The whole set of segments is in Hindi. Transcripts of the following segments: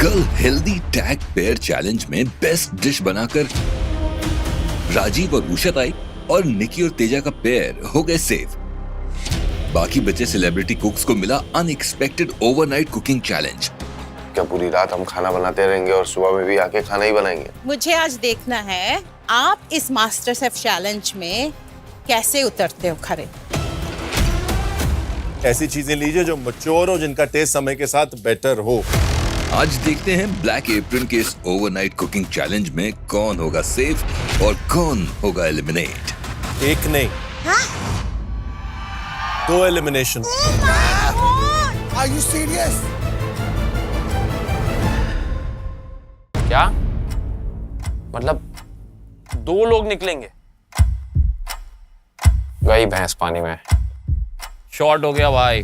कल हेल्दी टैग पेयर चैलेंज में बेस्ट डिश बनाकर राजीव और उषा आई और निकी और तेजा का पेयर हो गए सेफ। बाकी बचे सेलिब्रिटी कुक्स को मिला अनएक्सपेक्टेड ओवरनाइट कुकिंग चैलेंज। क्या पूरी रात हम खाना बनाते रहेंगे और सुबह में भी आके खाना ही बनाएंगे? मुझे आज देखना है आप इस मास्टर शेफ चैलेंज में कैसे उतरते हो खरे। ऐसी चीजें लीजिए जो मैच्योर हो, जिनका टेस्ट समय के साथ बेटर हो। आज देखते हैं ब्लैक एप्रन के इस ओवरनाइट कुकिंग चैलेंज में कौन होगा सेफ और कौन होगा एलिमिनेट। एक नहीं, दो एलिमिनेशन। Are you serious? क्या मतलब 2 लोग निकलेंगे? गई भैंस पानी में। शॉर्ट हो गया भाई।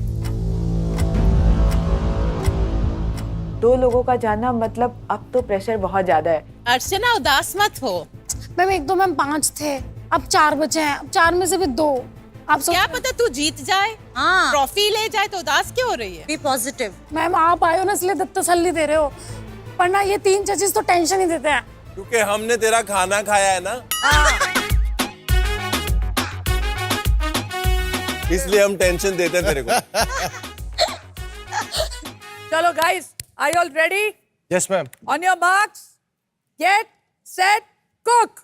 2 लोगों का जाना मतलब अब तो प्रेशर बहुत ज्यादा है। अर्चना उदास मत हो। मैम 1 2 मैम 5 थे, अब 4 बचे हैं। अब 4 में से भी 2। आप क्या पता तू जीत जाए, हाँ ट्रॉफी ले जाए तो उदास क्यों हो रही है? B positive. मैम आप आए हो ना इसलिए तसल्ली दे रहे हो, वरना ये 3 जजेस तो टेंशन ही देते हैं। क्योंकि हमने तेरा खाना खाया है ना, इसलिए हम टेंशन देते हैं तेरे को। चलो guys, are you all ready? Yes ma'am. On your marks, get set, cook.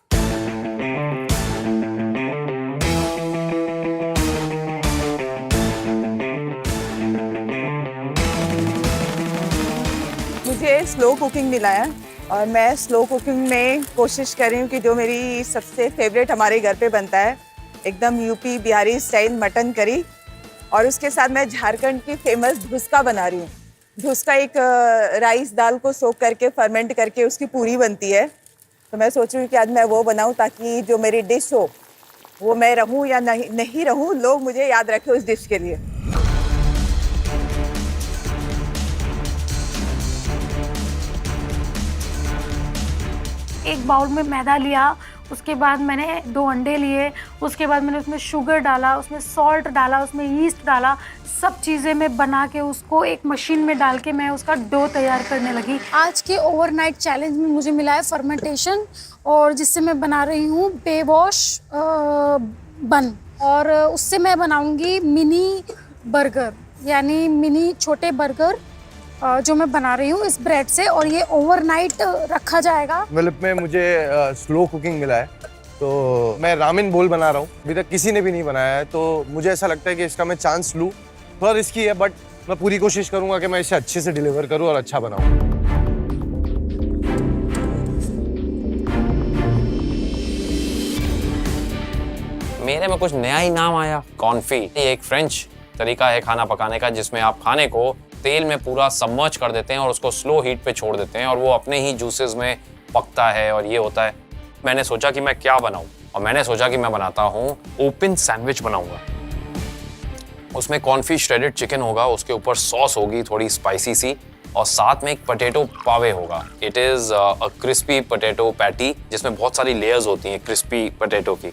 मुझे स्लो कुकिंग मिला है और मैं स्लो कुकिंग में कोशिश कर रही हूँ कि जो मेरी सबसे फेवरेट हमारे घर पे बनता है एकदम UP Bihari style mutton curry, और उसके साथ मैं झारखंड की फेमस धुसका बना रही हूँ। धुसका एक राइस दाल को सोक करके फर्मेंट करके उसकी पूरी बनती है। तो मैं सोच रही हूँ कि आज मैं वो बनाऊँ ताकि जो मेरी डिश हो वो मैं रहूँ या नहीं रहूँ, लोग मुझे याद रखें उस डिश के लिए। एक बाउल में मैदा लिया, उसके बाद मैंने 2 अंडे लिए, उसके बाद मैंने उसमें शुगर डाला, उसमें सॉल्ट डाला, उसमें यीस्ट डाला, सब चीज़ें मैं बना के उसको एक मशीन में डाल के मैं उसका डो तैयार करने लगी। आज के ओवरनाइट चैलेंज में मुझे मिला है फर्मेंटेशन, और जिससे मैं बना रही हूँ बेवॉश बन, और उससे मैं बनाऊँगी मिनी बर्गर, यानी मिनी छोटे बर्गर जो मैं बना रही हूँ इस ब्रेड से, और ये ओवरनाइट रखा जाएगा। मिल्क में मुझे स्लो कुकिंग मिला है, तो मैं रामेन बोल बना रहा हूँ। अभी तक किसी ने भी नहीं बनाया है, तो मुझे ऐसा लगता है कि इसका मैं चांस लूँ। थोड़ा रिस्की है, बट मैं पूरी कोशिश करूँगा कि मैं इसे अच्छे से डिलीवर करूँ और अच्छा बनाऊँ। मेरे में कुछ नया ही नाम आया, कॉन्फी। ये एक फ्रेंच तरीका है खाना पकाने का, जिसमें आप खाने को तेल में पूरा सबमर्ज कर देते हैं और उसको स्लो हीट पे छोड़ देते हैं और वो अपने ही जूसेस में पकता है और ये होता है। मैंने सोचा कि मैं क्या बनाऊं, और मैंने सोचा कि मैं बनाता हूं ओपन सैंडविच बनाऊंगा। उसमें कॉन्फी श्रेडेड चिकन होगा, उसके ऊपर सॉस होगी थोड़ी स्पाइसी सी, और साथ में एक पोटैटो पावे होगा। It is a crispy potato patty जिसमें बहुत सारी लेयर्स होती हैं क्रिस्पी पोटैटो की।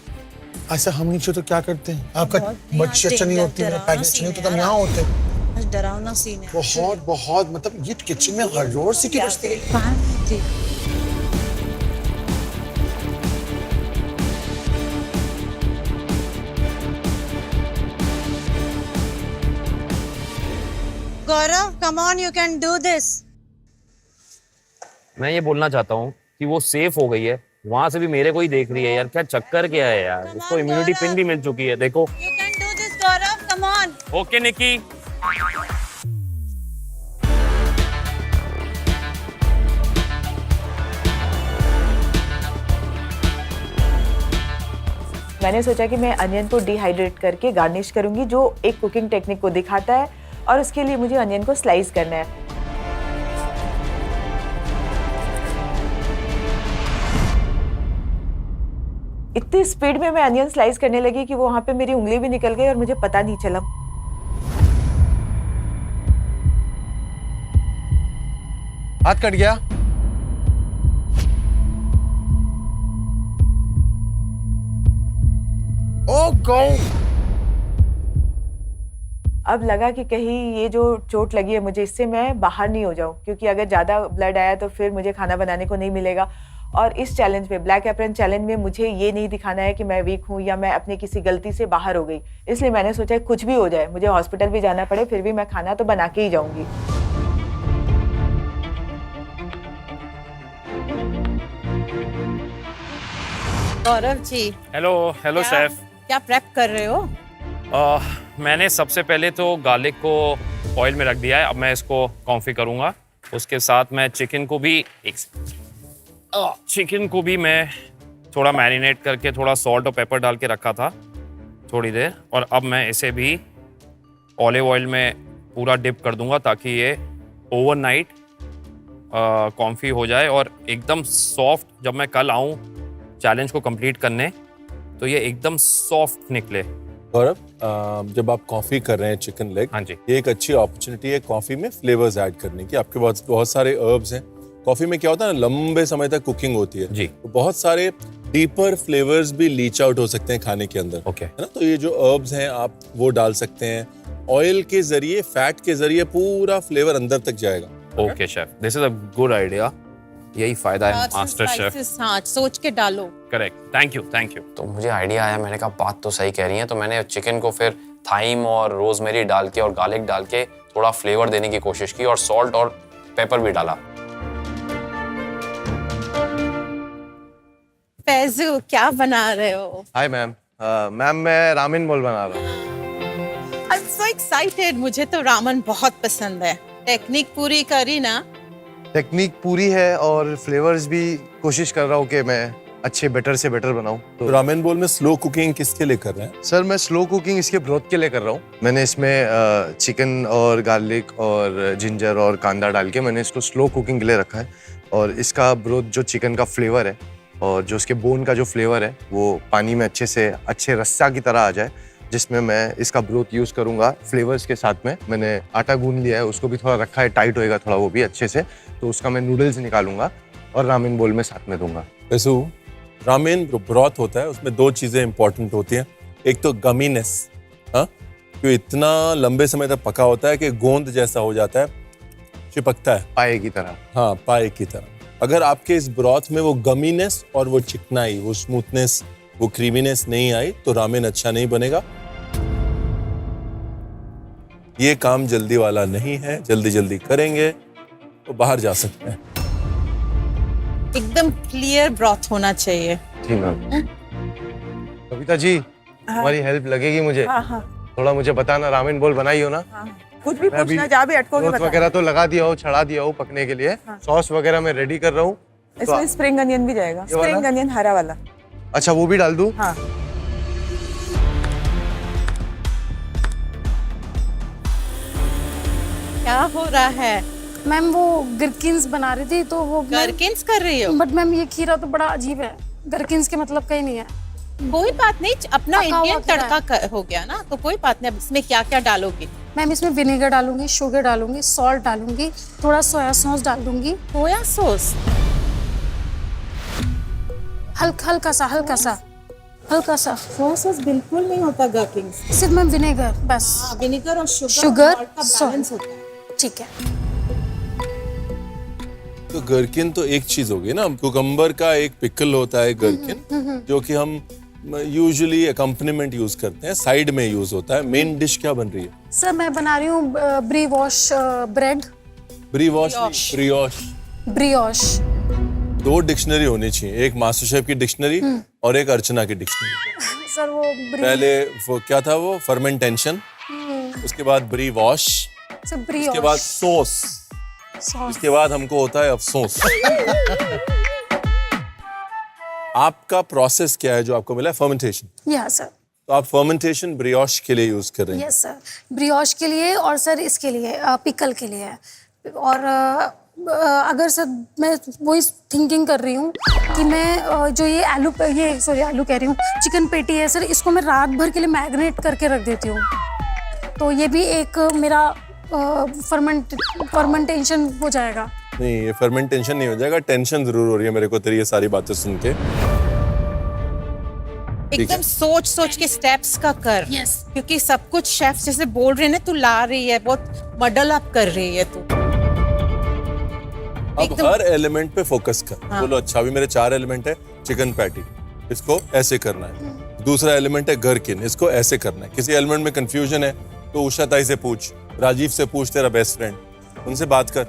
ऐसा हम नीचे तो क्या करते हैं? आपका बच्ची अच्छा नहीं होती है, पैकेज अच्छा नहीं होता, तो हम यहाँ होते हैं। डरावना सीन है। बहुत बहुत मतलब ये किचन में हॉरर सिटी बजती है। गौरव, come on, you can do this. मैं ये बोलना चाहता हूँ कि वो सेफ हो गई है, वहां से भी मेरे को ही देख रही है यार। क्या चक्कर क्या है यार, उसको इम्यूनिटी पिन भी मिल चुकी है, देखो। You can do this, Gaurav, come on. Okay Nikki. मैंने सोचा कि मैं अनियन को डिहाइड्रेट करके गार्निश करूंगी, जो एक कुकिंग टेक्निक को दिखाता है, और उसके लिए मुझे अनियन को स्लाइस करना है। इतनी स्पीड में मैं अनियन स्लाइस करने लगी कि वो वहां पे मेरी उंगली भी निकल गई और मुझे पता नहीं चला। हाथ कट गया। Oh, go! अब लगा कि कहीं ये जो चोट लगी है मुझे, इससे मैं बाहर नहीं हो जाऊं, क्योंकि अगर ज़्यादा ब्लड आया तो फिर मुझे खाना बनाने को नहीं मिलेगा। और इस चैलेंज में, ब्लैक एप्रन चैलेंज में, मुझे ये नहीं दिखाना है कि मैं वीक हूँ या मैं अपने किसी गलती से बाहर हो गई। इसलिए मैंने सोचा कुछ भी हो जाए, मुझे हॉस्पिटल भी जाना पड़े, फिर भी मैं खाना तो बना के ही जाऊंगी। गौरव जी, हेलो हेलो क्या- शेफ। क्या प्रेप कर रहे हो? मैंने सबसे पहले तो गार्लिक को ऑयल में रख दिया है, अब मैं इसको कॉन्फी करूँगा। उसके साथ मैं चिकन को भी मैं थोड़ा मैरिनेट करके थोड़ा सॉल्ट और पेपर डाल के रखा था थोड़ी देर, और अब मैं इसे भी ऑलिव ऑयल में पूरा डिप कर दूंगा ताकि ये ओवरनाइट कॉन्फी हो जाए और एकदम सॉफ्ट, जब मैं कल आऊँ चैलेंज को कंप्लीट करने तो ये एकदम सॉफ्ट निकले। गौरव, जब आप कॉफी कर रहे हैं चिकन लेग, हाँ जी। ये एक अच्छी अपॉर्चुनिटी है कॉफी में फ्लेवर्स ऐड करने की। आपके पास बहुत सारे हर्ब्स हैं। कॉफी में क्या होता है ना, लंबे समय तक कुकिंग होती है जी। तो बहुत सारे डीपर फ्लेवर्स भी लीच आउट हो सकते हैं खाने के अंदर। ओके। है ना, तो ये जो हर्ब्स हैं आप वो डाल सकते हैं। ऑयल के जरिए, फैट के जरिए पूरा फ्लेवर अंदर तक जाएगा। Okay chef, this is a good idea. यही फायदा है Herbs and master chef. spices, हाँ, सोच के डालो। Correct, thank you. तो मुझे आइडिया आया, मैंने कहा बात तो सही कह रही है, तो मैंने चिकन को फिर थाइम और रोजमेरी डाल के और गार्लिक डाल के थोड़ा फ्लेवर देने की कोशिश की और सॉल्ट और पेपर भी डाला। फैजू, क्या बना रहे हो? Hi ma'am. मैम मैं रामेन बोल बना रहा हूँ। I'm so excited, मुझे तो रामन बहुत पसंद है। टेक्निक पूरी करी ना? टेक्निक पूरी है और फ्लेवर्स भी कोशिश कर रहा हूँ कि मैं अच्छे बेटर से बेटर बनाऊँ। तो रामेन बोल में स्लो कुकिंग किसके लिए कर रहे हैं? सर मैं स्लो कुकिंग इसके ब्रोथ के लिए कर रहा हूँ। मैंने इसमें चिकन और गार्लिक और जिंजर और कांदा डाल के मैंने इसको स्लो कुकिंग के लिए रखा है, और इसका ब्रोथ जो चिकन का फ्लेवर है और जो उसके बोन का जो फ्लेवर है वो पानी में अच्छे रस्सा की तरह आ जाए, जिसमें मैं इसका ब्रोथ यूज़ करूँगा फ्लेवर्स के साथ में। मैंने आटा गूंद लिया है, उसको भी थोड़ा रखा है, टाइट होएगा थोड़ा वो भी अच्छे से, तो उसका मैं नूडल्स निकालूंगा और रामेन बोल में साथ में दूंगा। वैसे रामेन जो ब्रॉथ होता है उसमें दो चीजें इंपॉर्टेंट होती हैं। एक तो गमीनेस, हाँ, जो इतना लंबे समय तक पका होता है कि गोंद जैसा हो जाता है, चिपकता है पाए की तरह। हाँ, पाए की तरह। अगर आपके इस ब्रॉथ में वो गमीनेस और वो चिकनाई, वो स्मूथनेस, वो क्रीमीनेस नहीं आई तो रामेन अच्छा नहीं बनेगा। ये काम जल्दी वाला नहीं है, जल्दी करेंगे तो बाहर जा सकते हैं। एकदम क्लियर ब्रॉथ होना चाहिए। जी मैम। कविता जी, हमारी हेल्प लगेगी मुझे। हाँ। थोड़ा मुझे बताना, रामेन बोल बनाई हो ना? कुछ भी मैं अभी पूछना, जहाँ भी अटकोगे ब्रोथ बता। वगैरह तो लगा दिया हो, चढ़ा दिया हो पकने के लिए। सॉस वगैरह मैं रेडी कर रहा हूँ। इसमें स्प्रिंग अनियन भी जाएगा। ये वाला? स्प्रिंग अनियन हरा वाला। अच्छा, वो भी डाल दूँ? हाँ। क्या हो रहा है? मैम वो गरकिन्स बना रही थी, तो वो गरकिन्स कर रही हो? बट मैम ये खीरा तो बड़ा अजीब है, गरकिन्स के मतलब कहीं नहीं है। कोई बात नहीं, अपना पका हुआ इंडियन खीरा तड़का हो गया ना, तो कोई बात नहीं। अब इसमें क्या क्या डालोगी? मैम इसमें विनेगर डालूंगी, शुगर डालूंगी, सॉल्ट डालूंगी, थोड़ा सोया सॉस डाल दूंगी, सोया सॉस? हल्का सा सोया सॉस बिल्कुल नहीं होता गरकिन्स। सिर्फ मैम विनेगर बस। विनेगर और शुगर, salt का salt। बैलेंस होता है। ठीक है। तो गरकिन तो एक चीज होगी ना, कुकम्बर का एक पिकल होता है गरकिन, जो कि हम यूजुअली अकम्पनीमेंट यूज करते हैं, साइड में यूज होता है। मेन डिश क्या बन रही है? सर मैं बना रही हूँ ब्रीवॉश ब्रेड। ब्रियोश। दो डिक्शनरी होनी चाहिए, एक मास्टर शेफ की डिक्शनरी और एक अर्चना की डिक्शनरी। सर वो पहले वो क्या था, वो फर्मेंटेशन, उसके बाद ब्रीवॉश, उसके बाद सॉस, उसके बाद हमको होता है अफसोस। आपका प्रोसेस क्या है जो आपको मिला है? फर्मेंटेशन। Yes sir. तो आप फर्मेंटेशन ब्रियोश के लिए यूज कर रहे हैं? यस सर, ब्रियोश के लिए और सर इसके लिए पिकल के लिए। और अगर सर मैं वही थिंकिंग कर रही हूँ कि मैं जो ये आलू कह रही हूँ, चिकन पेटी है सर, इसको मैं रात भर के लिए मैरिनेट करके रख देती हूँ, तो ये भी एक मेरा फर्मेंटेशन हो जाएगा। नहीं, ये फर्मेंटेशन नहीं हो जाएगा, टेंशन जरूर हो रही है मेरे को तेरी ये सारी बातें सुन के। एकदम सोच सोच के स्टेप्स का कर। Yes. क्योंकि सब कुछ शेफ जैसे बोल रहे हैं ना, तू ला रही है, बहुत मडल अप कर रही है तू। अब हर एलिमेंट पे फोकस कर। बोलो अच्छा अभी मेरे 4 एलिमेंट है। चिकन पैटी, इसको ऐसे करना है। दूसरा एलिमेंट है गरकिन, इसको ऐसे करना है। किसी एलिमेंट में कंफ्यूजन है तो उषा ताई से पूछ, राजीव से पूछ, तेरा बेस्ट फ्रेंड, उनसे बात कर।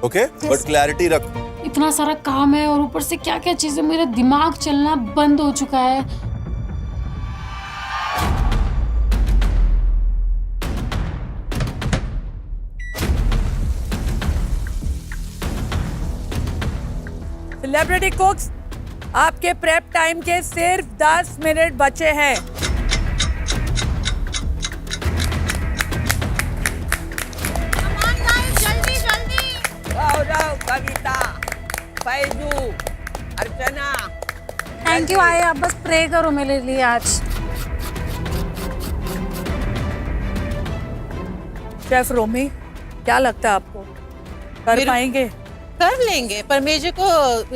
ओके, बट क्लैरिटी रख। इतना सारा काम है और ऊपर से क्या क्या चीजें, मेरा दिमाग चलना बंद हो चुका है। सेलिब्रिटी कुक्स, आपके प्रेप टाइम के सिर्फ 10 मिनट बचे हैं। गौरव, कविता, फैजू, अर्चना। थैंक यू आए, आप बस प्रे करो मेरे लिए आज। शेफ रोमी, क्या लगता है आपको कर पाएंगे? कर लेंगे, पर मेरे को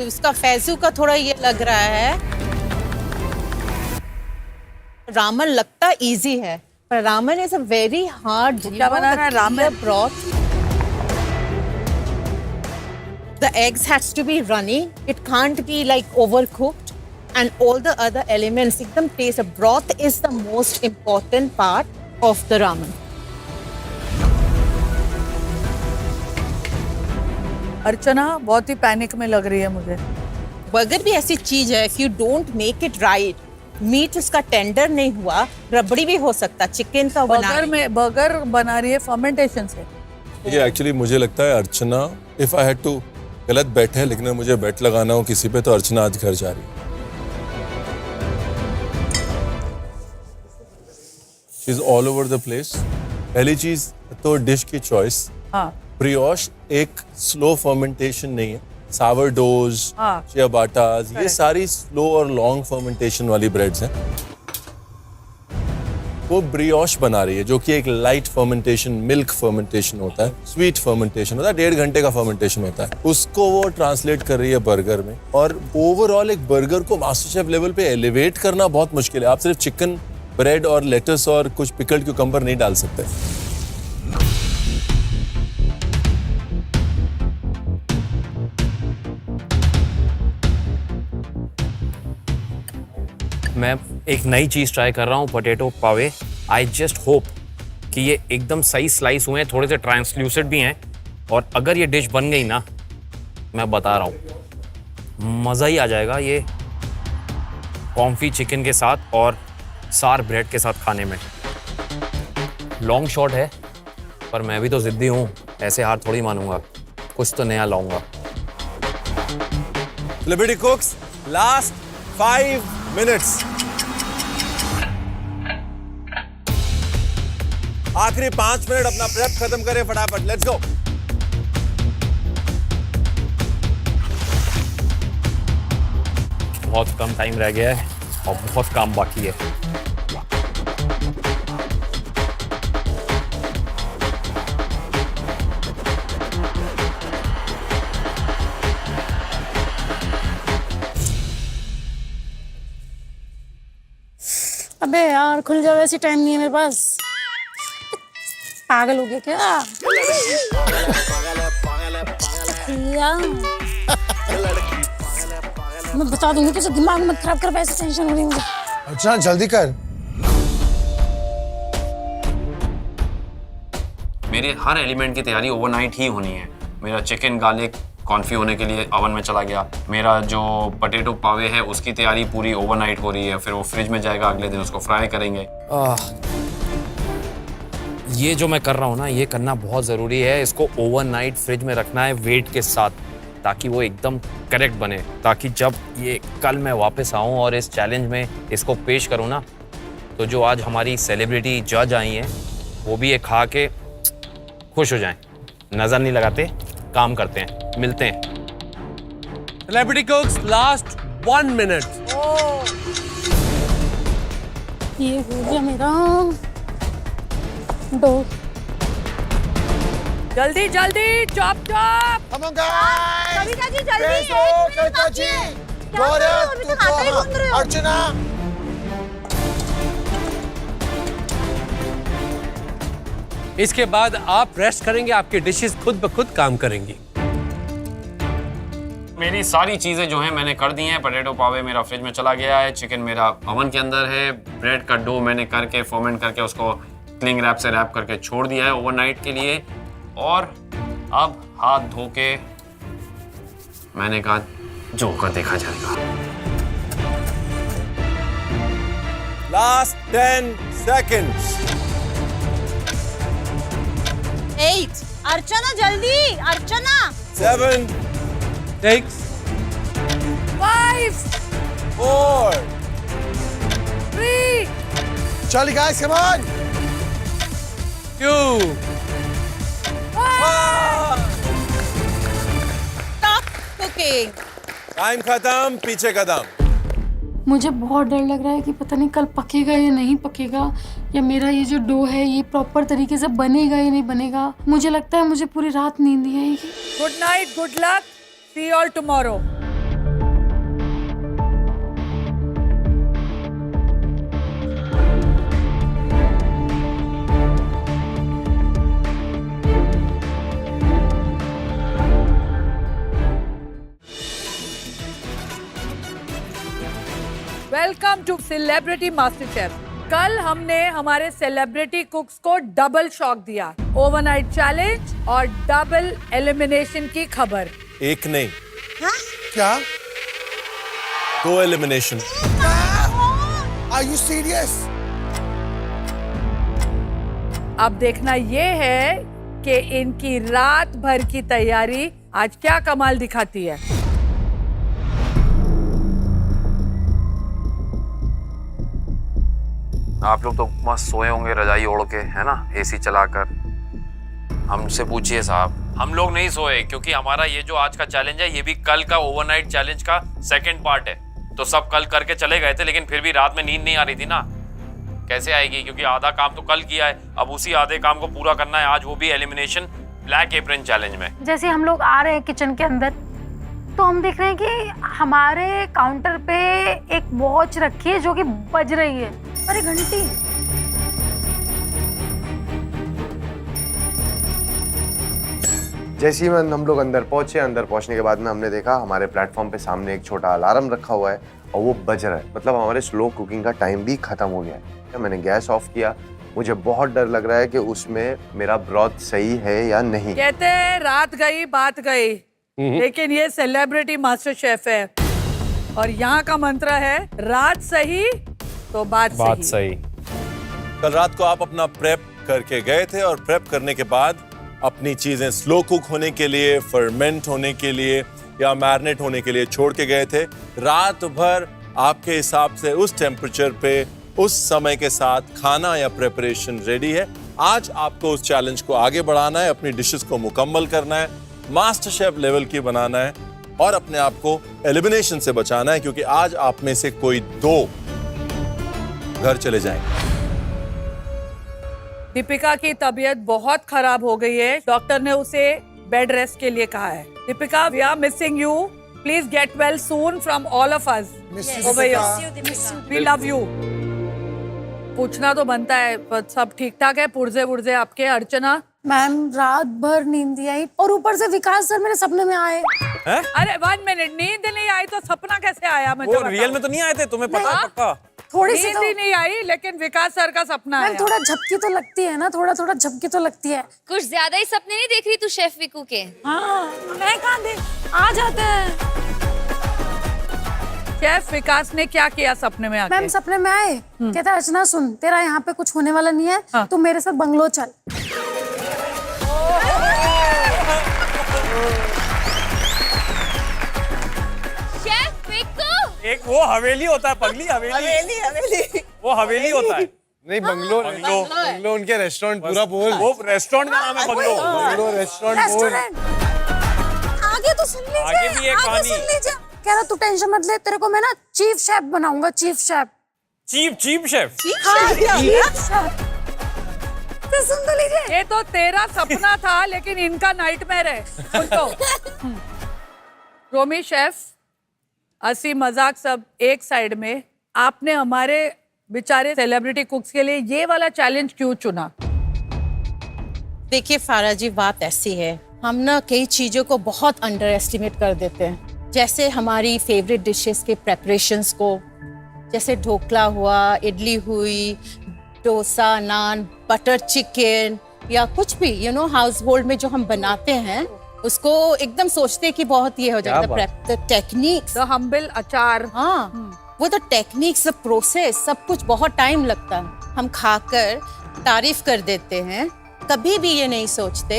उसका फैजू का थोड़ा ये लग रहा है। रामन लगता इजी है, पर Raman is a very hard. क्या बनाना है Raman? Broth. The eggs has to be runny. It can't be like overcooked, and all the other elements एकदम taste. The broth is the most important part of the ramen. अर्चना बहुत ही पैनिक में लग रही है मुझे। बर्गर भी ऐसी चीज है, if you don't make it right, meat उसका टेंडर नहीं हुआ, रबड़ी भी हो सकता। चिकन का बर्गर बना रही है फर्मेंटेशन से। ये एक्चुअली मुझे लगता है अर्चना, इफ आई हैड टू, गलत बैट है लेकिन मुझे बैट लगाना हो किसी पे, तो अर्चना आज घर जा रही है। She is all over the place. पहली चीज तो डिश की चॉइस। हाँ। ब्रियोश एक स्लो फर्मेंटेशन नहीं है। सावरडोज, चियाबाटास, ये सारी स्लो और लॉन्ग फर्मेंटेशन वाली ब्रेड्स हैं। वो ब्रियोश बना रही है जो कि एक लाइट फर्मेंटेशन, मिल्क फर्मेंटेशन होता है, स्वीट फर्मेंटेशन होता है, 1.5 घंटे का फर्मेंटेशन होता है। उसको वो ट्रांसलेट कर रही है बर्गर में। और ओवरऑल एक बर्गर को मास्टर शेफ लेवल पे एलिवेट करना बहुत मुश्किल है। आप सिर्फ चिकन, ब्रेड और लेटस और कुछ पिकल्ड क्यूकम्बर नहीं डाल सकते। मैं एक नई चीज़ ट्राई कर रहा हूँ, पोटैटो पावे। आई जस्ट होप कि ये एकदम सही स्लाइस हुए हैं, थोड़े से ट्रांसल्यूसिड भी हैं। और अगर ये डिश बन गई ना, मैं बता रहा हूँ मज़ा ही आ जाएगा ये कॉन्फी चिकन के साथ और सार ब्रेड के साथ खाने में। लॉन्ग शॉट है, पर मैं भी तो ज़िद्दी हूँ, ऐसे हार थोड़ी मानूंगा, कुछ तो नया लाऊंगा। Celebrity cooks, last 5 minutes. आखिरी 5 मिनट, अपना प्रेप खत्म करें फटाफट। Let's go. बहुत कम टाइम रह गया है और बहुत काम बाकी है। अबे यार खुल जाओ, ऐसी टाइम नहीं है मेरे पास। पागल हो गया क्या? यार मैं बता दूंगी, कैसे दिमाग मत खराब कर, पैसे टेंशन हो रही मुझे। अच्छा जल्दी कर। मेरे हर एलिमेंट की तैयारी ओवरनाइट ही होनी है। मेरा चिकन गार्लिक कॉन्फी होने के लिए ओवन में चला गया। मेरा जो पोटैटो पावे है उसकी तैयारी पूरी ओवरनाइट हो रही है, फिर वो फ्रिज में जाएगा, अगले दिन उसको फ्राई करेंगे। ये जो मैं कर रहा हूँ ना, ये करना बहुत ज़रूरी है। इसको ओवरनाइट फ्रिज में रखना है वेट के साथ, ताकि वो एकदम करेक्ट बने, ताकि जब ये कल मैं वापस आऊँ और इस चैलेंज में इसको पेश करूँ ना, तो जो आज हमारी सेलिब्रिटी जज आई हैं वो भी ये खा के खुश हो जाएं। नज़र नहीं लगाते, काम करते हैं। मिलते हैं। Celebrity cooks, last 1 minute. ये हो गया मेरा डो। जल्दी जल्दी, chop chop. Come on guys. Kavita ji जल्दी, कविता जी, गौरव, अर्चना, इसके बाद आप रेस्ट करेंगे, आपके डिशेस खुद ब खुद काम करेंगी। मेरी सारी चीज़ें जो हैं मैंने कर दी हैं। पोटैटो पावे मेरा फ्रिज में चला गया है, चिकन मेरा ओवन के अंदर है, ब्रेड का डो मैंने करके फर्मेंट करके उसको क्लिंग रैप से रैप करके छोड़ दिया है ओवरनाइट के लिए। और अब हाथ धो के मैंने कहा जो होगा देखा जाएगा। Last 10 seconds. 8. अर्चना जल्दी, अर्चना। 7, 6, 5, 4. 3, चल guys, come on. 2, Stop cooking. Time खत्म, पीछे कदम। मुझे बहुत डर लग रहा है कि पता नहीं कल पकेगा या नहीं पकेगा, या मेरा ये जो डो है ये प्रॉपर तरीके से बनेगा या नहीं बनेगा। मुझे लगता है मुझे पूरी रात नींद नहीं आएगी। Good night, good luck, see you all tomorrow. Welcome to celebrity MasterChef. कल हमने हमारे सेलिब्रिटी कुक्स को डबल शॉक दिया, ओवरनाइट चैलेंज और डबल एलिमिनेशन की खबर। एक नहीं, क्या? 2 एलिमिनेशन। Are you serious? अब देखना ये है कि इनकी रात भर की तैयारी आज क्या कमाल दिखाती है। आप लोग तो मस्त सोए होंगे रजाई ओढ़ के, है ना, एसी चलाकर। हमसे पूछिए साहब, हम लोग नहीं सोए क्योंकि हमारा ये जो आज का चैलेंज है ये भी कल का ओवरनाइट चैलेंज का सेकंड पार्ट है। तो सब कल करके चले गए थे, लेकिन फिर भी रात में नींद नहीं आ रही थी ना। कैसे आएगी, क्योंकि आधा काम तो कल किया है, अब उसी आधे काम को पूरा करना है आज, वो भी एलिमिनेशन ब्लैक एप्रन चैलेंज में। जैसे हम लोग आ रहे हैं किचन के अंदर तो हम देख रहे हैं कि हमारे काउंटर पे एक वॉच रखी है जो कि बज रही है। अरे घंटी। जैसे ही हम लोग अंदर पहुंचे, अंदर पहुंचने के बाद में हमने देखा हमारे प्लेटफॉर्म पे सामने एक छोटा अलार्म रखा हुआ है और वो बज रहा है। मतलब हमारे स्लो कुकिंग का टाइम भी खत्म हो गया है। मैंने गैस ऑफ किया, मुझे बहुत डर लग रहा है कि उसमें मेरा ब्रॉथ सही है या नहीं। कहते हैं रात गई बात गई, लेकिन ये सेलिब्रिटी मास्टर शेफ है और यहाँ का मंत्र है रात सही तो बात सही। कल रात को आप अपना प्रेप करके गए थे और प्रेप करने के बाद अपनी चीजें स्लो कुक होने के लिए, फर्मेंट होने के लिए या मैरिनेट होने के लिए छोड़ के गए थे। रात भर आपके हिसाब से उस टेम्परेचर पे उस समय के साथ खाना या प्रेपरेशन रेडी है। आज आपको उस चैलेंज को आगे बढ़ाना है, अपनी डिशेस को मुकम्मल करना है, मास्टर शेफ लेवल की बनाना है और अपने आप को एलिमिनेशन से बचाना है, क्योंकि आज आप में से कोई 2 घर चले जाएंगे। दीपिका की तबीयत बहुत खराब हो गई है, डॉक्टर ने उसे बेड रेस्ट के लिए कहा है। Deepika, we are missing you, please get well soon from all of us over here, we love you. पूछना तो बनता है, पर सब ठीक ठाक है? पुर्जे वुर्जे आपके? अर्चना मैम रात भर नींद नहीं आई और ऊपर से विकास सर मेरे सपने में आए। अरे 1 मिनट, नींद नहीं आई तो सपना कैसे आया? वो रियल में तो नहीं आए थे, तुम्हें पता है पक्का? थोड़ी सी नींद ही नहीं आई, लेकिन विकास सर का सपना मैम आया। थोड़ा झपकी तो लगती है ना, थोड़ा थोड़ा झपकी तो लगती है। कुछ ज्यादा ही सपने नहीं देख रही तू शेफ विकू के? हाँ, मैं कहाँ दे आ जाते हैं। शेफ विकास ने क्या किया सपने में आके? मैम सपने में आए, कहता अर्चना सुन, तेरा यहाँ पे कुछ होने वाला नहीं है, तू मेरे साथ बंगलो चल। शेफ विकू, एक वो हवेली होता है, पगली हवेली, वो हवेली होता है। नहीं, बंगलो उनके रेस्टोरेंट पूरा बोल। वो रेस्टोरेंट का नाम है बंगलो। बंगलो रेस्टोरेंट बोल। आगे तो सुन लीजिए, आगे भी एक कहानी। सुन लीजिए। कह रहा तू टेंशन मत ले, तेरे को मैं ना चीफ शेफ बनाऊंगा, चीफ शेफ। Chief chef. तो सुन तो लीजिए। ये तो तेरा सपना था, लेकिन इनका नाइटमेयर है। सुन तो। रोमी शेफ, हंसी मजाक सब एक साइड में, आपने हमारे बेचारे सेलिब्रिटी कुक्स के लिए ये वाला चैलेंज क्यों चुना? देखिए फारा जी, बात ऐसी है, हम ना कई चीज़ों को बहुत अंडर एस्टिमेट कर देते हैं। जैसे हमारी फेवरेट डिशेस के प्रेपरेशंस को, जैसे ढोकला हुआ, इडली हुई, डोसा, नान, बटर चिकन या कुछ भी हाउस होल्ड में जो हम बनाते हैं उसको एकदम सोचते हैं कि बहुत ये हो जाता है। द टेक्निक्स, द हम्बल अचार, हाँ वो द टेक्निक्स, द प्रोसेस, सब कुछ बहुत टाइम लगता है। हम खाकर तारीफ कर देते हैं, कभी भी ये नहीं सोचते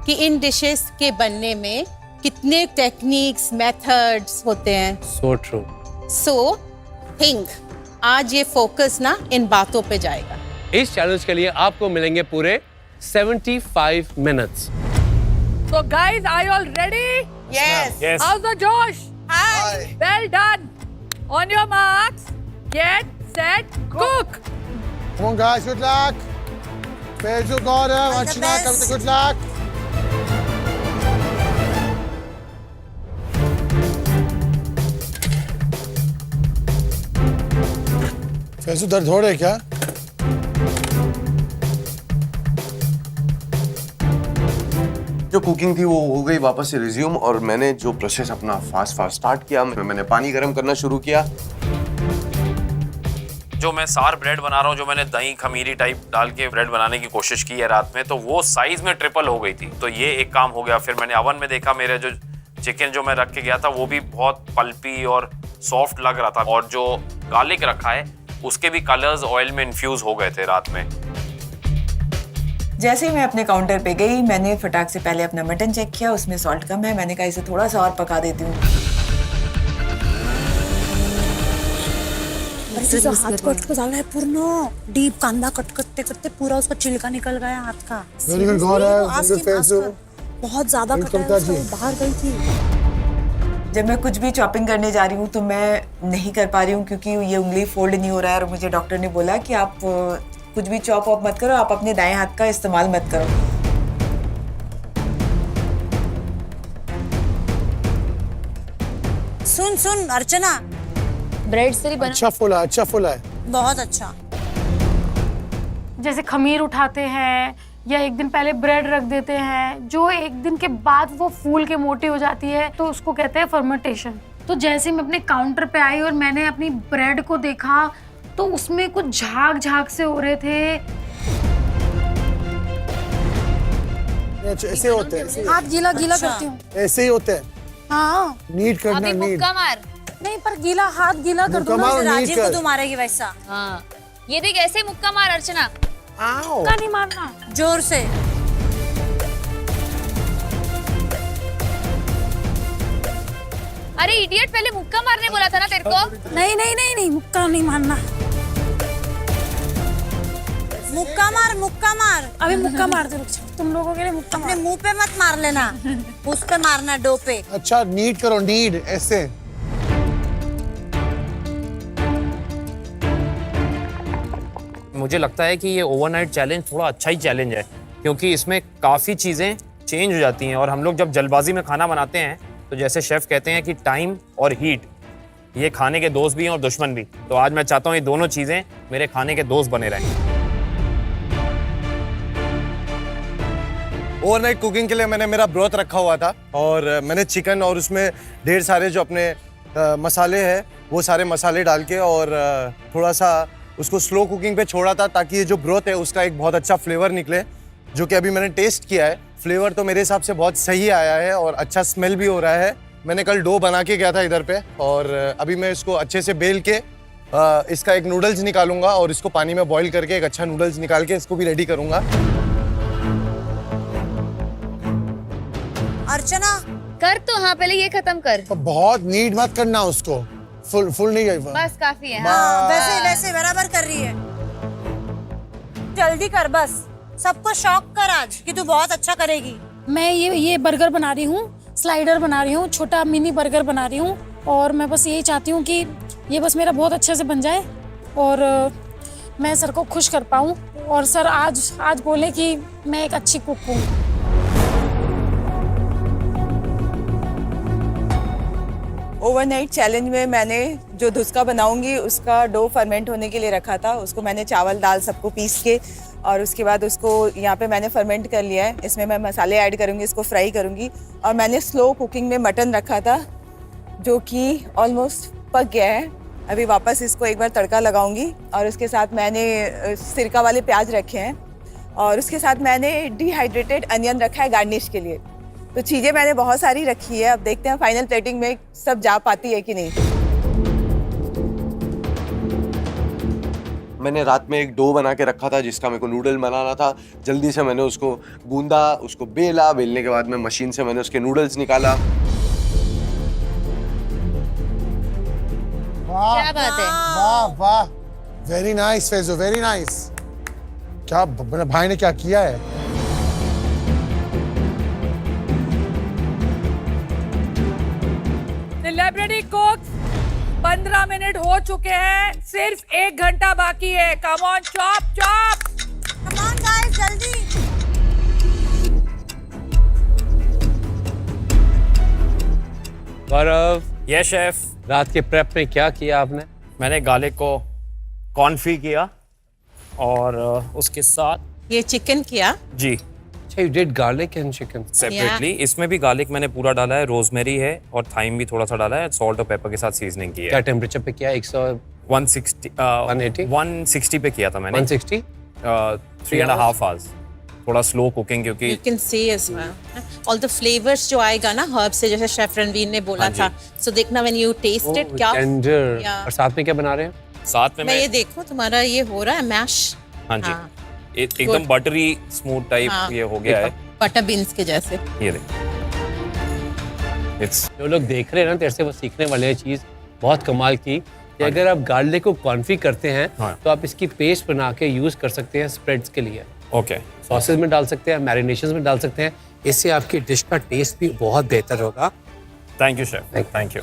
कि इन डिशेस के बनने में कितने टेक्निक्स, मेथड्स होते हैं। So true. सो थिंक आज ये फोकस ना इन बातों पे जाएगा। इस चैलेंज के लिए आपको मिलेंगे पूरे 75 minutes. So guys, are you all ready? Yes. Yes. How's the Josh? Hi. Well done. On your marks, get set, cook. Come on guys, good luck. Faizu, Gaurav, Archana, Kavita, good luck. Faizu, दर्द हो रहा है क्या? जो कुकिंग थी वो हो गई वापस से रिज्यूम, और मैंने जो प्रोसेस अपना फास्ट स्टार्ट किया। मैंने पानी गर्म करना शुरू किया। जो मैं सार ब्रेड बना रहा हूँ, जो मैंने दही खमीरी टाइप डाल के ब्रेड बनाने की कोशिश की है रात में, तो वो साइज में ट्रिपल हो गई थी। तो ये एक काम हो गया। फिर मैंने ओवन में देखा, मेरे जो चिकन जो मैं रख के गया था वो भी बहुत पल्पी और सॉफ्ट लग रहा था, और जो गार्लिक रखा है उसके भी कलर्स ऑयल में इन्फ्यूज हो गए थे रात में। जैसे ही मैं अपने काउंटर पे गई, मैंने फटाक से पहले अपना मटन चेक किया, उसमें सॉल्ट कम है। मैंने कहा इसे थोड़ा सा और पका देती हूँ। हाथ कट को डाला है पूर्ण डीप, कांदा कट करते करते पूरा उसका छिलका निकल गया हाथ का। वेरी गुड गौरव, वेरी गुड फैजू। बहुत ज्यादा कटा है, बाहर गई थी। जब मैं कुछ भी चॉपिंग करने जा रही हूँ तो मैं नहीं कर पा रही हूँ, क्योंकि ये उंगली फोल्ड नहीं हो रहा है। और मुझे डॉक्टर ने बोला कि आप कुछ भी चॉप वॉप मत करो, आप अपने दाएं हाथ का इस्तेमाल मत करो। सुन अर्चना, ब्रेड से बना अच्छा फुला है। बहुत अच्छा। जैसे खमीर उठाते हैं या एक दिन पहले ब्रेड रख देते हैं, जो एक दिन के बाद वो फूल के मोटी हो जाती है, तो उसको कहते हैं फर्मेंटेशन। तो जैसे मैं अपने काउंटर पे आई और मैंने अपनी ब्रेड को देखा तो उसमें कुछ झाग से हो रहे थे। ऐसे होते हैं, हाथ गीला करती हूँ। ऐसे ही होते हैं। हाँ, नीट करना, अभी नीट। मुक्का मार। नहीं पर गीला, हाथ गीला कर दो ना, राजीव को तो मारेगी वैसा। हाँ, ये देख ऐसे मुक्का मार अर्चना। मुक्का नहीं मारना, जोर से। अरे इडियट, पहले मुक्का मारने बोला था ना तेरे को। नहीं, मुक्का नहीं मारना। मुक्का मार। अभी मुक्का मार दो, तुम लोगों के लिए मुक्का मार। अपने मुंह पे मत मार लेना, उस पे मारना, डो पे। अच्छा नीट करो, नीट ऐसे। मुझे लगता है कि ये ओवरनाइट चैलेंज थोड़ा अच्छा ही चैलेंज है, क्योंकि इसमें काफ़ी चीज़ें चेंज हो जाती हैं। और हम लोग जब जल्दबाजी में खाना बनाते हैं तो जैसे शेफ़ कहते हैं कि टाइम और हीट, ये खाने के दोस्त भी हैं और दुश्मन भी। तो आज मैं चाहता हूँ ये दोनों चीज़ें मेरे खाने के दोस्त बने रहें। ओवरनाइट कुकिंग के लिए मैंने मेरा ब्रोथ रखा हुआ था, और मैंने चिकन और उसमें ढेर सारे जो अपने मसाले हैं वो सारे मसाले डाल के और थोड़ा सा उसको स्लो कुकिंग पे छोड़ा था, ताकि ये जो ब्रोथ है उसका एक बहुत अच्छा फ्लेवर निकले, जो कि अभी मैंने टेस्ट किया है। फ्लेवर तो मेरे हिसाब से बहुत सही आया है और अच्छा स्मेल भी हो रहा है। मैंने कल डो बना के गया था इधर पे, और अभी मैं इसको अच्छे से बेल के इसका एक नूडल्स निकालूंगा और इसको पानी में बॉईल करके एक अच्छा नूडल्स निकाल के इसको भी रेडी करूंगा। अर्चना कर तो, हाँ पहले ये खत्म कर। तो बहुत नीट मत करना उसको, फुल नहीं गई। बस काफी है। हाँ, वैसे बराबर कर रही है। जल्दी कर बस, सबको शॉक कर आज कि तू बहुत अच्छा करेगी। मैं ये बर्गर बना रही हूँ, स्लाइडर बना रही हूँ, छोटा मिनी बर्गर बना रही हूँ, और मैं बस यही चाहती हूँ कि ये बस मेरा बहुत अच्छे से बन जाए और मैं सर को खुश कर पाऊँ, और सर आज बोले कि मैं एक अच्छी कुक हूँ। ओवरनाइट चैलेंज में मैंने जो धुसका बनाऊंगी उसका डो फर्मेंट होने के लिए रखा था। उसको मैंने चावल दाल सबको पीस के और उसके बाद उसको यहाँ पे मैंने फर्मेंट कर लिया है। इसमें मैं मसाले ऐड करूँगी, इसको फ्राई करूँगी। और मैंने स्लो कुकिंग में मटन रखा था जो कि ऑलमोस्ट पक गया है। अभी वापस इसको एक बार तड़का लगाऊंगी और उसके साथ मैंने सिरका वाले प्याज रखे हैं और उसके साथ मैंने डिहाइड्रेटेड अनियन रखा है गार्निश के लिए। तो चीज़ें मैंने बहुत सारी रखी है, अब देखते हैं फाइनल प्लेटिंग में सब जा पाती है कि नहीं। मैंने रात में एक डो बना के रखा था जिसका मेरे को नूडल बनाना था। जल्दी से मैंने उसको गूंदा, उसको बेला, बेलने के बाद में मशीन से मैंने उसके नूडल्स निकाला। क्या बात है। वाह वाह, very nice Faizu, very nice. क्या मेरे भाई ने क्या किया है। सेलिब्रिटी कुक्स 15 मिनट हो चुके हैं, सिर्फ 1 घंटा बाकी है। Come on, chop chop. Come on guys, जल्दी। गौरव, ये शेफ, रात के प्रेप में क्या किया आपने? मैंने गार्लिक को कॉन्फी किया और उसके साथ ये चिकन किया जी अच्छा, you did garlic and chicken separately. इसमें भी गार्लिक मैंने पूरा डाला है, रोजमेरी है और थाइम भी थोड़ा सा डाला है, सॉल्ट और पेपर के साथ सीजनिंग की क्या है। टेम्परेचर पे किया? 160 पे किया था मैंने। 160 3.5 hours, थोड़ा स्लो कुकिंग क्योंकि You can see as well. All the flavors जो आएगा ना हर्ब से, जैसे शेफ रणवीर ने बोला हाँ जी। था। So देखना when you taste it क्या। टेंडर। Yeah. और साथ में क्या बना रहे हैं? साथ में मैं ये देखो तुम्हारा ये हो रहा है मैश। हाँ जी, एकदम बटरी स्मूथ टाइप हाँ। ये हो गया है। बटर बीन्स के जैसे। ये देख, इट्स जो लोग देख रहे हैं ना, तेरे से वो सीखने वाले हैं चीज़ बहुत कमाल की कि अगर आप गार्लिक को कॉन्फी करते हैं हाँ। तो आप इसकी पेस्ट बना के यूज़ कर सकते हैं स्प्रेड्स के लिए। ओके, सॉसेज में डाल सकते हैं, मैरिनेशंस में डाल सकते हैं। इससे आपकी डिश का टेस्ट भी बहुत बेहतर होगा। Thank you chef, thank you.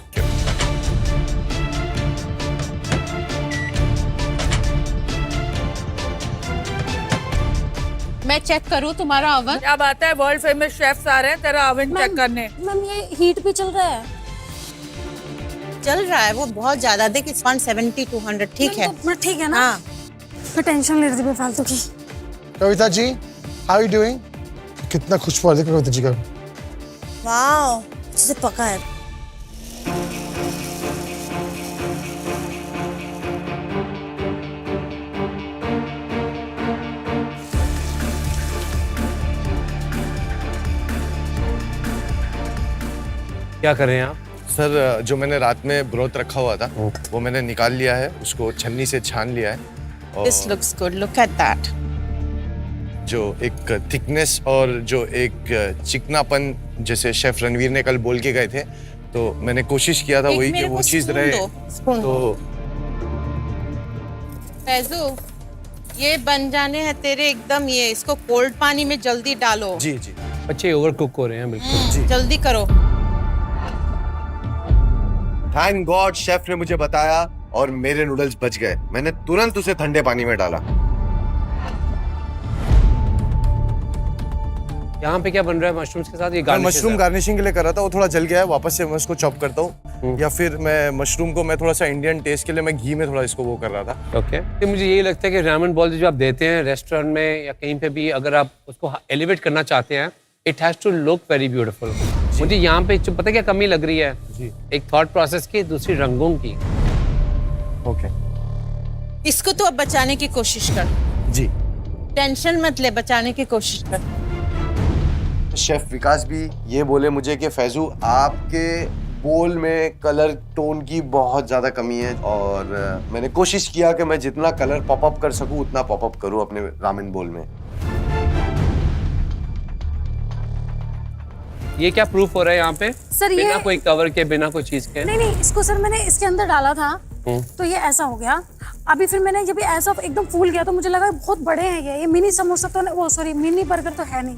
मैं चेक करूँ तुम्हारा ओवन? क्या बात है, वर्ल्ड फेमस शेफ्स आ रहे हैं तेरा ओवन चेक करने। मैम ये हीट भी चल रहा है। चल रहा है वो बहुत ज्यादा, देख 170 200 ठीक है। तो ठीक है ना। हाँ मैं टेंशन ले रही थी बेफालतू की। Kavita ji, how you doing? कितना खुश हुआ देखो कविता जी का। वाओ, अच्छे से पका है। क्या कर रहे हैं आप? सर, जो मैंने रात में ब्रोथ रखा हुआ था वो मैंने निकाल लिया है, उसको छन्नी से छान लिया है। और This looks good. Look at that. जो एक थिकनेस और जो एक चिकनापन जैसे शेफ रणवीर ने कल बोल के गए थे, तो मैंने कोशिश किया था वही कि वो चीज रहे। तो फैजू, ये बन जाने हैं तेरे एकदम। ये इसको कोल्ड पानी में जल्दी डालो। जी जी, बच्चे ओवर कुक हो रहे हैं बिल्कुल। जी जल्दी करो। थैंक गॉड शेफ ने मुझे बताया और मेरे नूडल्स बच गए। मैंने तुरंत उसे ठंडे पानी में डाला। यहाँ पे क्या बन रहा है मशरूम्स के साथ? ये मैं गार्निश मशरूम गार्निशिंग के लिए कर रहा था, वो थोड़ा जल गया है, वापस से मैं उसको चॉप करता हूँ। या फिर मैं मशरूम को मैं थोड़ा सा इंडियन टेस्ट के लिए मैं घी में थोड़ा इसको वो कर रहा था। ओके। तो मुझे यही लगता है कि रामेन बॉल जो आप देते हैं रेस्टोरेंट में या कहीं पे भी, अगर आप उसको एलिवेट करना चाहते हैं, it has to look very beautiful. मुझे यहाँ पे पता है क्या कमी लग रही है? जी। एक थॉट प्रोसेस की, दूसरी रंगों की। ओके इसको तो अब बचाने की कोशिश कर। जी। टेंशन मत ले, बचाने की कोशिश कर। शेफ विकास भी ये बोले मुझे कि फैजू आपके बोल में कलर टोन की बहुत ज्यादा कमी है, और मैंने कोशिश किया कि मैं जितना कलर पॉप अप कर सकूं उतना पॉप अप करूं अपने रामेन बोल में। ये क्या प्रूफ हो रहा है यहाँ पे? सर बिना ये कोई कवर के, बिना कोई चीज के? नहीं, इसको सर मैंने इसके अंदर डाला था तो ये ऐसा हो गया। अभी फिर मैंने जब ये ऐसा एकदम फूल गया तो मुझे लगा बहुत बड़े हैं ये मिनी समोसा तो वो सॉरी मिनी बर्गर तो है नहीं,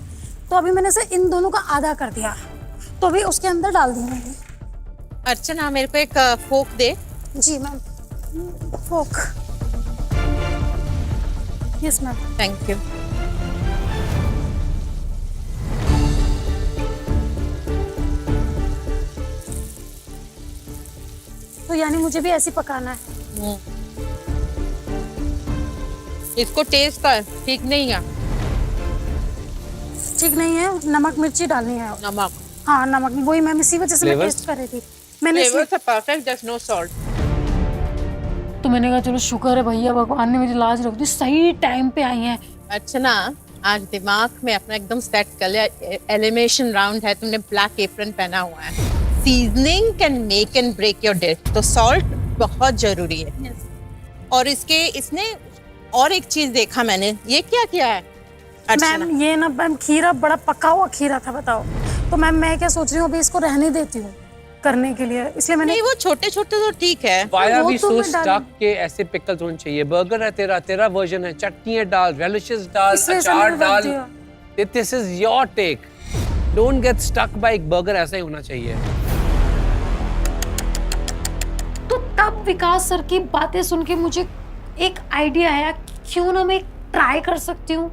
तो अभी मैंने इसे इन दोनों का आधा कर दिया, तो अभी उसके अंदर डाल दिया मैंने। अर्चना मेरे को एक फोक दे। जी ma'am, fork. Yes ma'am. Thank you. तो यानी मुझे भी ऐसे पकाना है? इसको टेस्ट कर, ठीक नहीं है। ठीक नहीं है, नमक मिर्ची डालनी है। नमक, हाँ नमक, वही मैम इसी वजह से मैं Flavor? टेस्ट कर रही थी। मैंने फ्लेवर से परफेक्ट, जस्ट नो सॉल्ट। तो मैंने कहा चलो शुक्र है भैया, भगवान ने मेरी लाज रख दी, सही टाइम पे आई हैं। अर्चना, आज दिमाग में अपना एकदम सेट कर लिया, एलिमिनेशन राउंड है, तुमने ब्लैक एप्रन पहना हुआ है। Seasoning can make and break your dish, तो सॉल्ट बहुत जरूरी है। और इसने और एक चीज देखा मैंने, ये क्या किया है अर्चना? मैम ये ना मैम खीरा बड़ा पका हुआ खीरा था, बताओ। तो मैम मैं क्या सोच रही हूँ, अभी इसको रहने देती हूँ करने के लिए, इसलिए मैंने नहीं, वो छोटे छोटे तो ठीक है। Why are वो we तो so मैं डालूं। stuck के ऐसे पिकल्स होने चाहिए? बर्गर है तेरा, तेरा वर्जन है, चटनियाँ डाल, रेलिशेस डाल, इसलिए अचार मैंने रख डाल। दिया। This is your take. Don't get stuck by एक बर्गर, ऐसा ही होना चाहिए। तो तब विकास सर की बातें सुन के मुझे एक आइडिया आया, क्यों ना मैं ट्राई कर सकती हूँ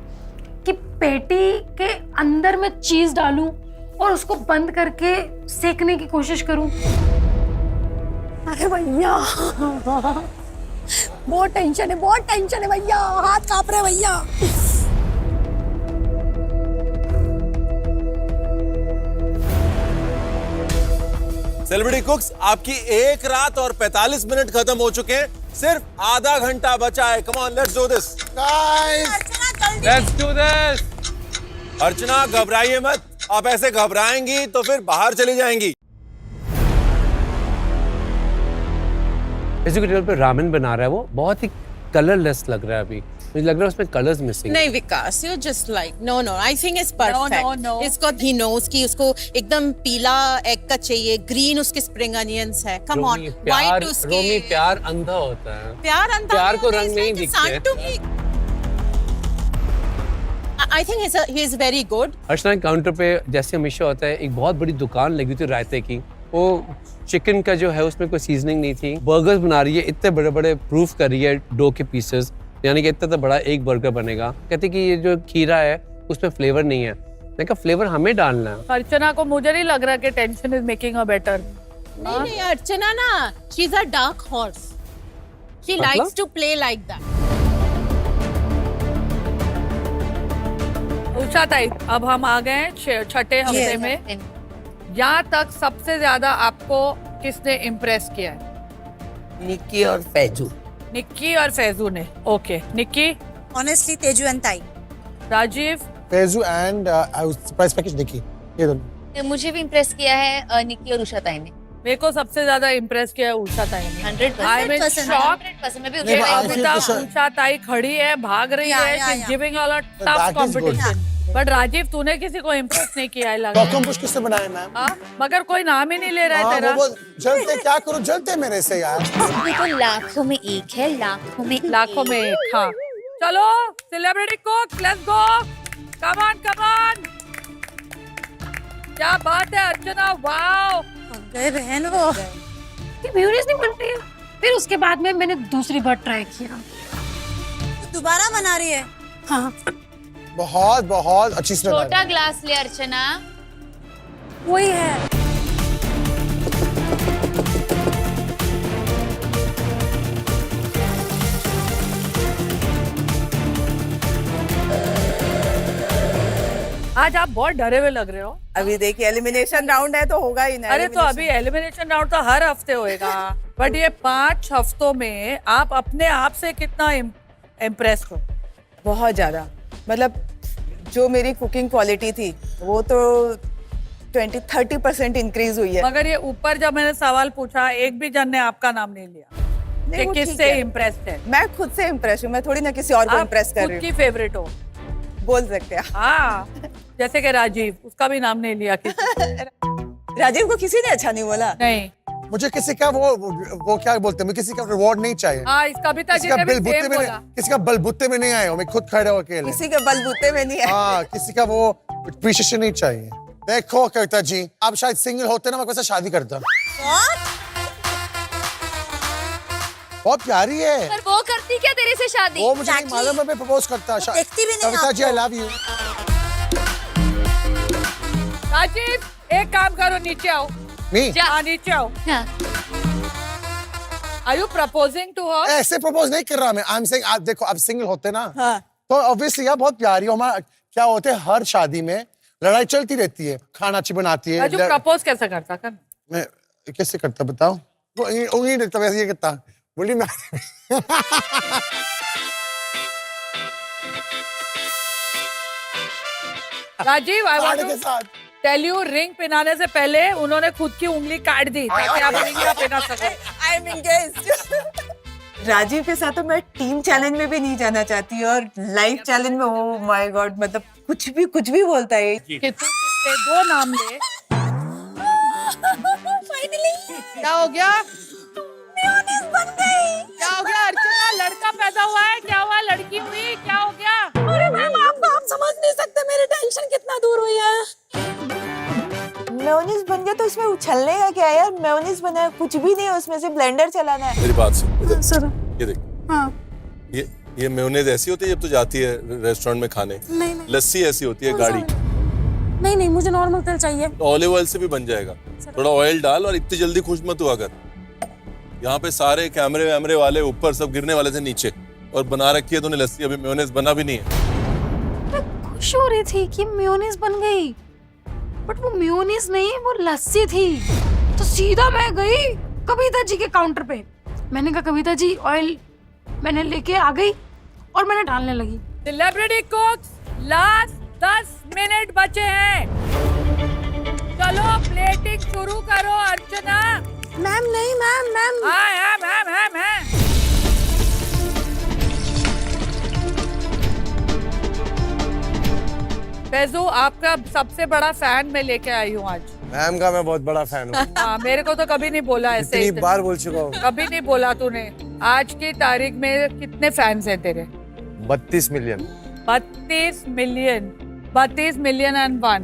कि पेटी के अंदर मैं चीज डालूं और उसको बंद करके सेकने की कोशिश करूं। अरे भैया बहुत टेंशन है भैया, हाथ कांप रहे भैया। सेलिब्रिटी कुक्स, आपकी 1 रात और 45 मिनट खत्म हो चुके हैं, सिर्फ आधा घंटा बचा है। Come on, let's do this guys, Let's do this. अर्चना घबराइए मत, आप ऐसे घबराएंगी तो फिर बाहर चली जाएंगी। जैसे कि टेबल पे रामेन बना रहा है, वो बहुत ही कलरलेस लग रहा है अभी, मुझे लग रहा है उसमें कलर्स मिसिंग। नहीं Vikas, you just like no, I think it's perfect. No. इसको ही नोज की, उसको एकदम पीला एग का चाहिए, ग्रीन उसके स्प्रिंग अनियंस है। कम ऑन, व्हाइट उसके। रोमी प्यार अंधा होता है, प्यार अंधा, प्यार को रंग नहीं दिखते। I think he is very good. अर्चना के काउंटर पे जैसे हमेशा होता है, एक बहुत बड़ी दुकान लगी थी रायते की, वो चिकन का जो है उसमें कोई सीजनिंग नहीं थी। बर्गर्स बना रही है, इतने बड़े बड़े प्रूफ कर रही है डो के पीसेस, यानी कि इतना बड़ा एक बर्गर बनेगा। कहती कि ये जो खीरा है उसमें फ्लेवर नहीं है। मैंने कहा फ्लेवर हमें डालना है। अर्चना को मुझे नहीं लग रहा कि tension is making a better. नहीं अर्चना ना, she is a dark horse, she likes to play like that. Usha Tai, अब हम आ गए छठे हफ्ते में। यहाँ तक सबसे ज्यादा आपको किसने इम्प्रेस किया है? निक्की और फैजू। निक्की और फैजू ने। Okay, Nikki. Honestly Teju and Tai. Rajeev. Faizu and surprise package Nikki, ये दोनों। मुझे भी इम्प्रेस किया है निक्की और उषा ताई ने। मेरे को सबसे ज्यादा इम्प्रेस किया है उषा ताई ने। 100%। मैं भी उषा ताई खड़ी है, भाग रही है, giving all a tough competition. But Rajiv, तूने किसी को इम्प्रेस नहीं किया है लगा। टॉकम पुश किसने बनाया मैम? मगर कोई नाम ही नहीं ले रहा है तेरा। वो जलते, क्या करूं, जलते मेरे से यार। तो लाखों में एक है, लाखों में एक। हाँ चलो celebrity cook, let's go, come on. क्या बात है अर्चना, वाओ। गए बहन वो। म्यूनिस नहीं बन रही है। फिर उसके बाद में मैंने दूसरी बार ट्राई किया। दोबारा बना रही है? हाँ बहुत बहुत अच्छी स्मेल। छोटा ग्लास ले अर्चना। वही है। आज आप बहुत डरे हुए लग रहे हो। अभी देखिए एलिमिनेशन राउंड है तो होगा ही ना। अरे तो अभी एलिमिनेशन राउंड तो हर हफ्ते होएगा। बट ये 5 हफ्तों में आप अपने आप से कितना इम्प्रेस हो? बहुत ज्यादा, मतलब जो मेरी कुकिंग क्वालिटी थी वो तो 20-30% इंक्रीज हुई है। मगर ये ऊपर जब मैंने सवाल पूछा, एक भी जन ने आपका नाम नहीं लिया नहीं, कि किससे इम्प्रेस्ड है। मैं खुद से इम्प्रेस हूँ, मैं थोड़ी ना किसी और को इम्प्रेस कर रही हूँ। खुद की फेवरेट हो बोल सकते हैं। हाँ, जैसे कि राजीव, उसका भी नाम नहीं लिया किसी। राजीव को किसी ने अच्छा नहीं बोला। नहीं, मुझे किसी का वो क्या बोलते हैं, किसी का रिवॉर्ड नहीं चाहिए। हाँ, इसका भी था, जिसने भी सेम बोला। किसी का बलबूते में नहीं आया हूँ, मैं खुद खड़ा हूँ अकेले। किसी के बलबूते में नहीं है। हाँ, किसी का वो अप्रिशिएशन नहीं चाहिए। देखो कविता जी, आप शायद सिंगल होते ना, मैं कैसे शादी करता। बहुत प्यारी है। पर वो करती क्या तेरे से शादी? वो मुझे नहीं मालूम, मैं प्रपोज करता। देखती भी नहीं Kavita ji, I love you. Rajiv, एक काम करो, नीचे आओ। नहीं, हाँ, नीचे आओ। हाँ। Are you proposing to her? ऐसे प्रपोज नहीं कर रहा मैं, आई एम सेइंग आप देखो, आप सिंगल होते ना, हाँ। तो ऑब्वियसली यार बहुत प्यारी हो। हमारा क्या होते है, हर शादी में लड़ाई चलती रहती है, खाना अच्छी बनाती है। राजू प्रपोज कैसे करता कर? मैं कैसे करता बताओ? वो उंगली देता, वैसे ये करता, बोली मैं राजीव, I want के to साथ tell you, रिंग पहनाने से पहले उन्होंने खुद की उंगली काट दी ताकि आप रिंग ना पहना सको। I am engaged. राजीव के साथ तो मैं टीम चैलेंज में भी नहीं जाना चाहती, और लाइव चैलेंज में ओ माय गॉड, मतलब कुछ भी बोलता है। कि तू किसके दो नाम ले। फाइनली क्या हो गया? मेयोनीज बन गई। क्या हो गया अर्चना? लड़का पैदा हुआ है? क्या हुआ? लड़की हुई? क्या हो गया? अरे मैम, आप समझ नहीं सकते मेरी टेंशन कितना दूर हुई है। मेयोनीज बन गया तो इसमें उछलने का क्या है यार? मेयोनीज बना है, कुछ भी नहीं है उसमें, से ब्लेंडर चलाना है। मेरी बात सुन, इधर सर। ये देख, हाँ। ये मेयोनेज ऐसी होती है जब तू जाती है रेस्टोरेंट में खाने। नहीं। लस्सी ऐसी होती है गाढ़ी। नहीं, मुझे नॉर्मल तेल चाहिए। ऑलिव ऑयल से भी बन जाएगा। थोड़ा ऑयल डाल और इतनी जल्दी खुश मत हुआ कर। यहाँ पे सारे कैमरे वैमरे वाले ऊपर सब गिरने वाले थे नीचे, और बना रखी है तूने लस्सी, अभी मेयोनेज बना भी नहीं है। मैं खुश हो रही थी कि मेयोनीज बन गई, बट वो मेयोनीज नहीं, वो लस्सी थी। तो सीधा मैं गई कविता जी के काउंटर पे। मैंने कहा कविता जी ऑयल, मैंने लेके आ गई और मैंने डालने लगी। सेलिब्रिटी कुक्स, लास्ट 10 मिनट बचे हैं। चलो प्लेटिंग शुरू करो अर्चना। मैम नहीं, मैम। हाँ। फैजू, आपका सबसे बड़ा फैन मैं लेके आई हूँ आज। मैम का मैं बहुत बड़ा फैन हूँ। हाँ, मेरे को तो कभी नहीं बोला ऐसे। इतनी बार बोल चुका हूँ। कभी नहीं बोला तूने। आज की तारीख में कितने फैंस हैं तेरे? 32 मिलियन। 32 million and 1।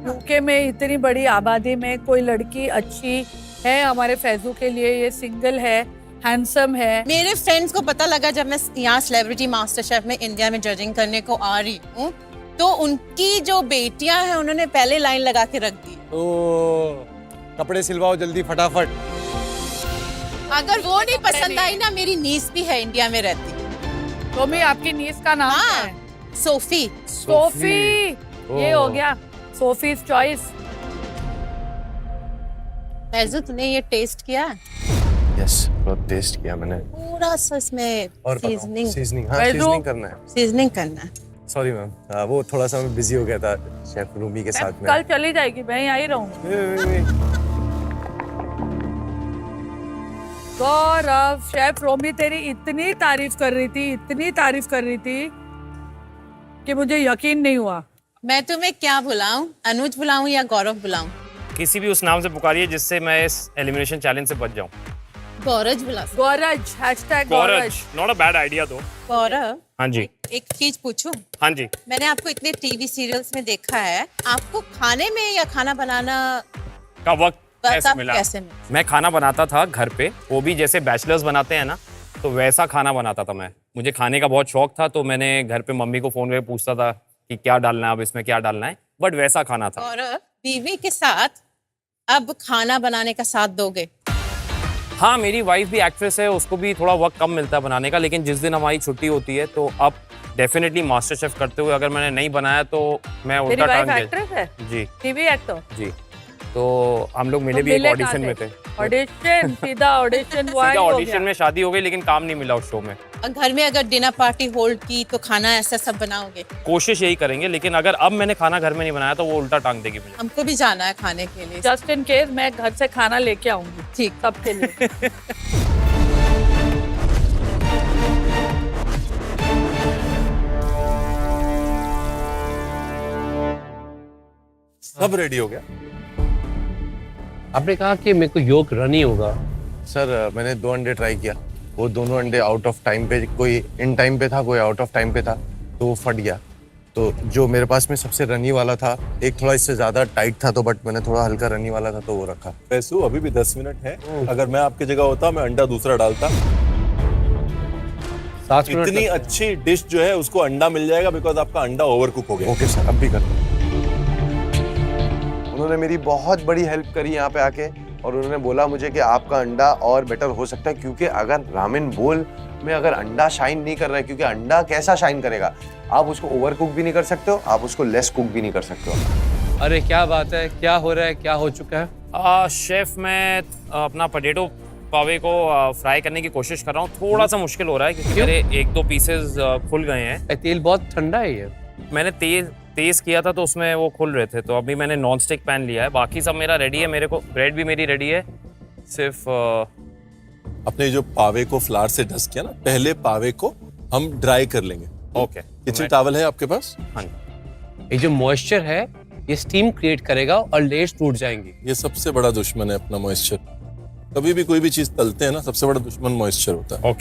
यूके में इतनी बड़ी आबादी में कोई लड़की अच्छी है हमारे फैजू के लिए? ये सिंगल है, हैंडसम है। मेरे फ्रेंड्स को पता लगा जब मैं यहाँ सेलिब्रिटी मास्टर शेफ में इंडिया में जजिंग करने को आ रही हूँ, तो उनकी जो बेटियां हैं उन्होंने पहले लाइन लगा के रख दी। कपड़े सिलवाओ जल्दी फटाफट। अगर वो नहीं पसंद आई ना, मेरी नीस भी है इंडिया में रहती। तो मैं आपकी नीस का नाम क्या है? सोफी। ये हो गया सोफीज चॉइस। फैजू, तूने ये टेस्ट किया? यस, बहुत टेस्ट किया मैंने। पूरा सा इसमें सीजनिंग करना है। सीजनिंग करना है। सॉरी मैम, वो थोड़ा सा मैं बिजी हो गया था शेफ रूमी के साथ में। कल चली जाएगी, मैं यहीं रहूंगी। गौरव, शेफ रोमी तेरी इतनी तारीफ कर रही थी कि मुझे यकीन नहीं हुआ। मैं तुम्हें क्या बुलाऊं? अनुज बुलाऊं या गौरव बुलाऊं? किसी भी उस नाम से पुकारिए जिससे मैं इस एलिमिनेशन चैलेंज से बच जाऊं। गौरज बुला। गौरज, #गौरज। नॉट अ बैड आइडिया तो। गौरव, हाँ जी। एक चीज पूछूं? हाँ जी। मैंने आपको इतने टीवी सीरियल्स में देखा है, आपको खाने में या खाना बनाना का वक्त कैसे मिला? मैं खाना बनाता था घर पे, वो भी जैसे बैचलर्स बनाते हैं ना, तो वैसा खाना बनाता था मैं। मुझे खाने का बहुत शौक था, तो मैंने घर पे मम्मी को फोन करके पूछता था कि क्या डालना है, अब इसमें क्या डालना है, बट वैसा खाना था। और बीवी के साथ अब खाना बनाने का साथ दोगे? हाँ, मेरी वाइफ भी एक्ट्रेस है, उसको भी थोड़ा वक्त कम मिलता है बनाने का, लेकिन जिस दिन हमारी छुट्टी होती है तो अब डेफिनेटली मास्टर शेफ करते हुए अगर मैंने नहीं बनाया तो मैं उल्टा टांग दे। एक्ट्रेस है जी, टीवी एक्टर जी। तो हम लोग मिले भी एक ऑडिशन में थे। सीधा ऑडिशन में शादी हो गई, लेकिन काम नहीं मिला उस शो में। घर में अगर डिनर पार्टी होल्ड की तो खाना ऐसा सब बनाओगे? कोशिश यही करेंगे, लेकिन अगर अब मैंने खाना घर में नहीं बनाया तो वो उल्टा टांग देगी मुझे। हमको भी जाना है खाने के लिए। जस्ट इन केस मैं घर से खाना लेके आऊंगी। ठीक, सबके लिए। सब रेडी हो गया। आपने कहा कि मेरे को योग रन ही होगा। सर, मैंने 2 अंडे ट्राई किया, वो दोनों अंडे आउट ऑफ टाइम पे, कोई इन टाइम पे था, कोई आउट ऑफ टाइम पे था, तो वो फट गया। तो जो मेरे पास में सबसे रनी वाला था, एक थोड़ा इससे ज्यादा टाइट था, तो बट मैंने थोड़ा हल्का रनी वाला था तो वो रखा। पैसू, अभी भी 10 मिनट है। अगर मैं आपकी जगह होता मैं अंडा दूसरा डालता। 7 मिनट इतनी अच्छी डिश जो है उसको अंडा मिल जाएगा, बिकॉज आपका अंडा ओवर कुक हो गया। ओके सर, अब भी कर। उन्होंने मेरी बहुत बड़ी हेल्प करी यहाँ पे आके, और उन्होंने बोला मुझे कि आपका अंडा और बेटर हो सकता है, क्योंकि अगर रामेन बोल में अगर अंडा शाइन नहीं कर रहा है, क्योंकि अंडा कैसा शाइन करेगा, आप उसको ओवर कुक भी नहीं कर सकते हो, आप उसको लेस कुक भी नहीं कर सकते हो। अरे क्या बात है, क्या हो रहा है, क्या हो चुका है? शेफ मैं अपना पोटैटो पावे को फ्राई करने की कोशिश कर रहा हूँ। थोड़ा सा मुश्किल हो रहा है क्योंकि मेरे 1-2 पीसेस खुल गए हैं। तेल बहुत ठंडा है ये। मैंने तेज किया था तो उसमें वो खुल रहे थे, तो अभी मैंने नॉन स्टिक पैन लिया है। बाकी सब मेरा रेडी है, मेरे को ब्रेड भी मेरी रेडी है। सिर्फ अपने जो पावे को फ्लावर से डस्ट किया ना, पहले पावे को हम ड्राई कर लेंगे। ओके, किचन टॉवल है आपके पास? हाँ। ये जो मॉइस्चर है ये स्टीम क्रिएट करेगा और लेयर्स टूट जाएंगी। ये सबसे बड़ा दुश्मन है अपना मॉइस्चर। कभी भी कोई भी चीज तलते हैं ना, सबसे बड़ा दुश्मन मॉइस्चर होता है।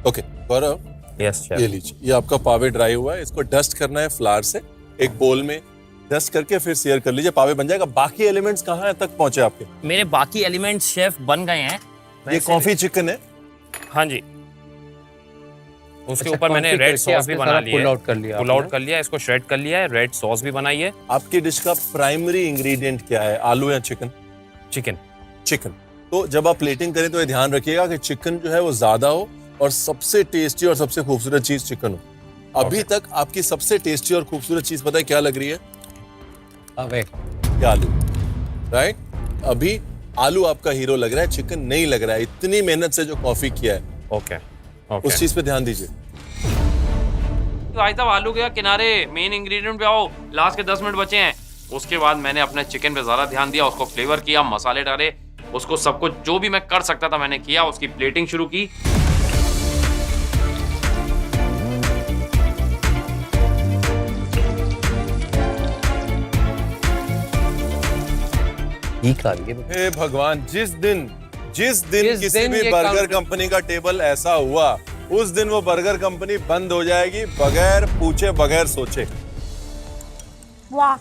ओके गौरव, यस ये लीजिए, ये आपका पावे ड्राई हुआ है। इसको डस्ट करना है फ्लावर से। एक बोल में डस्ट करके फिर सेयर कर लीजिए, पावे बन जाएगा। बाकी एलिमेंट्स कहाँ तक पहुंचे आपके? मेरे बाकी एलिमेंट्स शेफ बन गए हैं। ये कॉफी चिकन है? हाँ जी। उसके ऊपर मैंने रेड सॉस भी बना लिया, पुल आउट कर लिया, इसको श्रेड कर लिया है, रेड सॉस भी बनाई है। आपकी डिश का प्राइमरी इंग्रेडिएंट क्या है, आलू या चिकन? चिकन। तो जब आप प्लेटिंग करें तो ये ध्यान रखिएगा कि चिकन जो है वो ज्यादा हो और सबसे टेस्टी और सबसे खूबसूरत चीज चिकन हो। अभी तक आपकी सबसे टेस्टी और खूबसूरत चीज पता है क्या लग रही है? आलू, राइट? अभी आलू आपका हीरो लग रहा है, चिकन नहीं लग रहा है। इतनी मेहनत से जो कॉफी किया है, ओके, उस चीज पे ध्यान दीजिए। तो भाई साहब आलू के किनारे मेन इंग्रेडिएंट पे आओ, लास्ट के 10 मिनट बचे हैं। उसके बाद मैंने अपने चिकन पे ज्यादा ध्यान दिया, उसको फ्लेवर किया, मसाले डाले, उसको सब कुछ जो भी मैं कर सकता था मैंने किया, उसकी प्लेटिंग शुरू की। हे भगवान, जिस दिन किसी भी बर्गर कंपनी का टेबल ऐसा हुआ, उस दिन वो बर्गर कंपनी बंद हो जाएगी, बगैर पूछे बगैर सोचे। वाह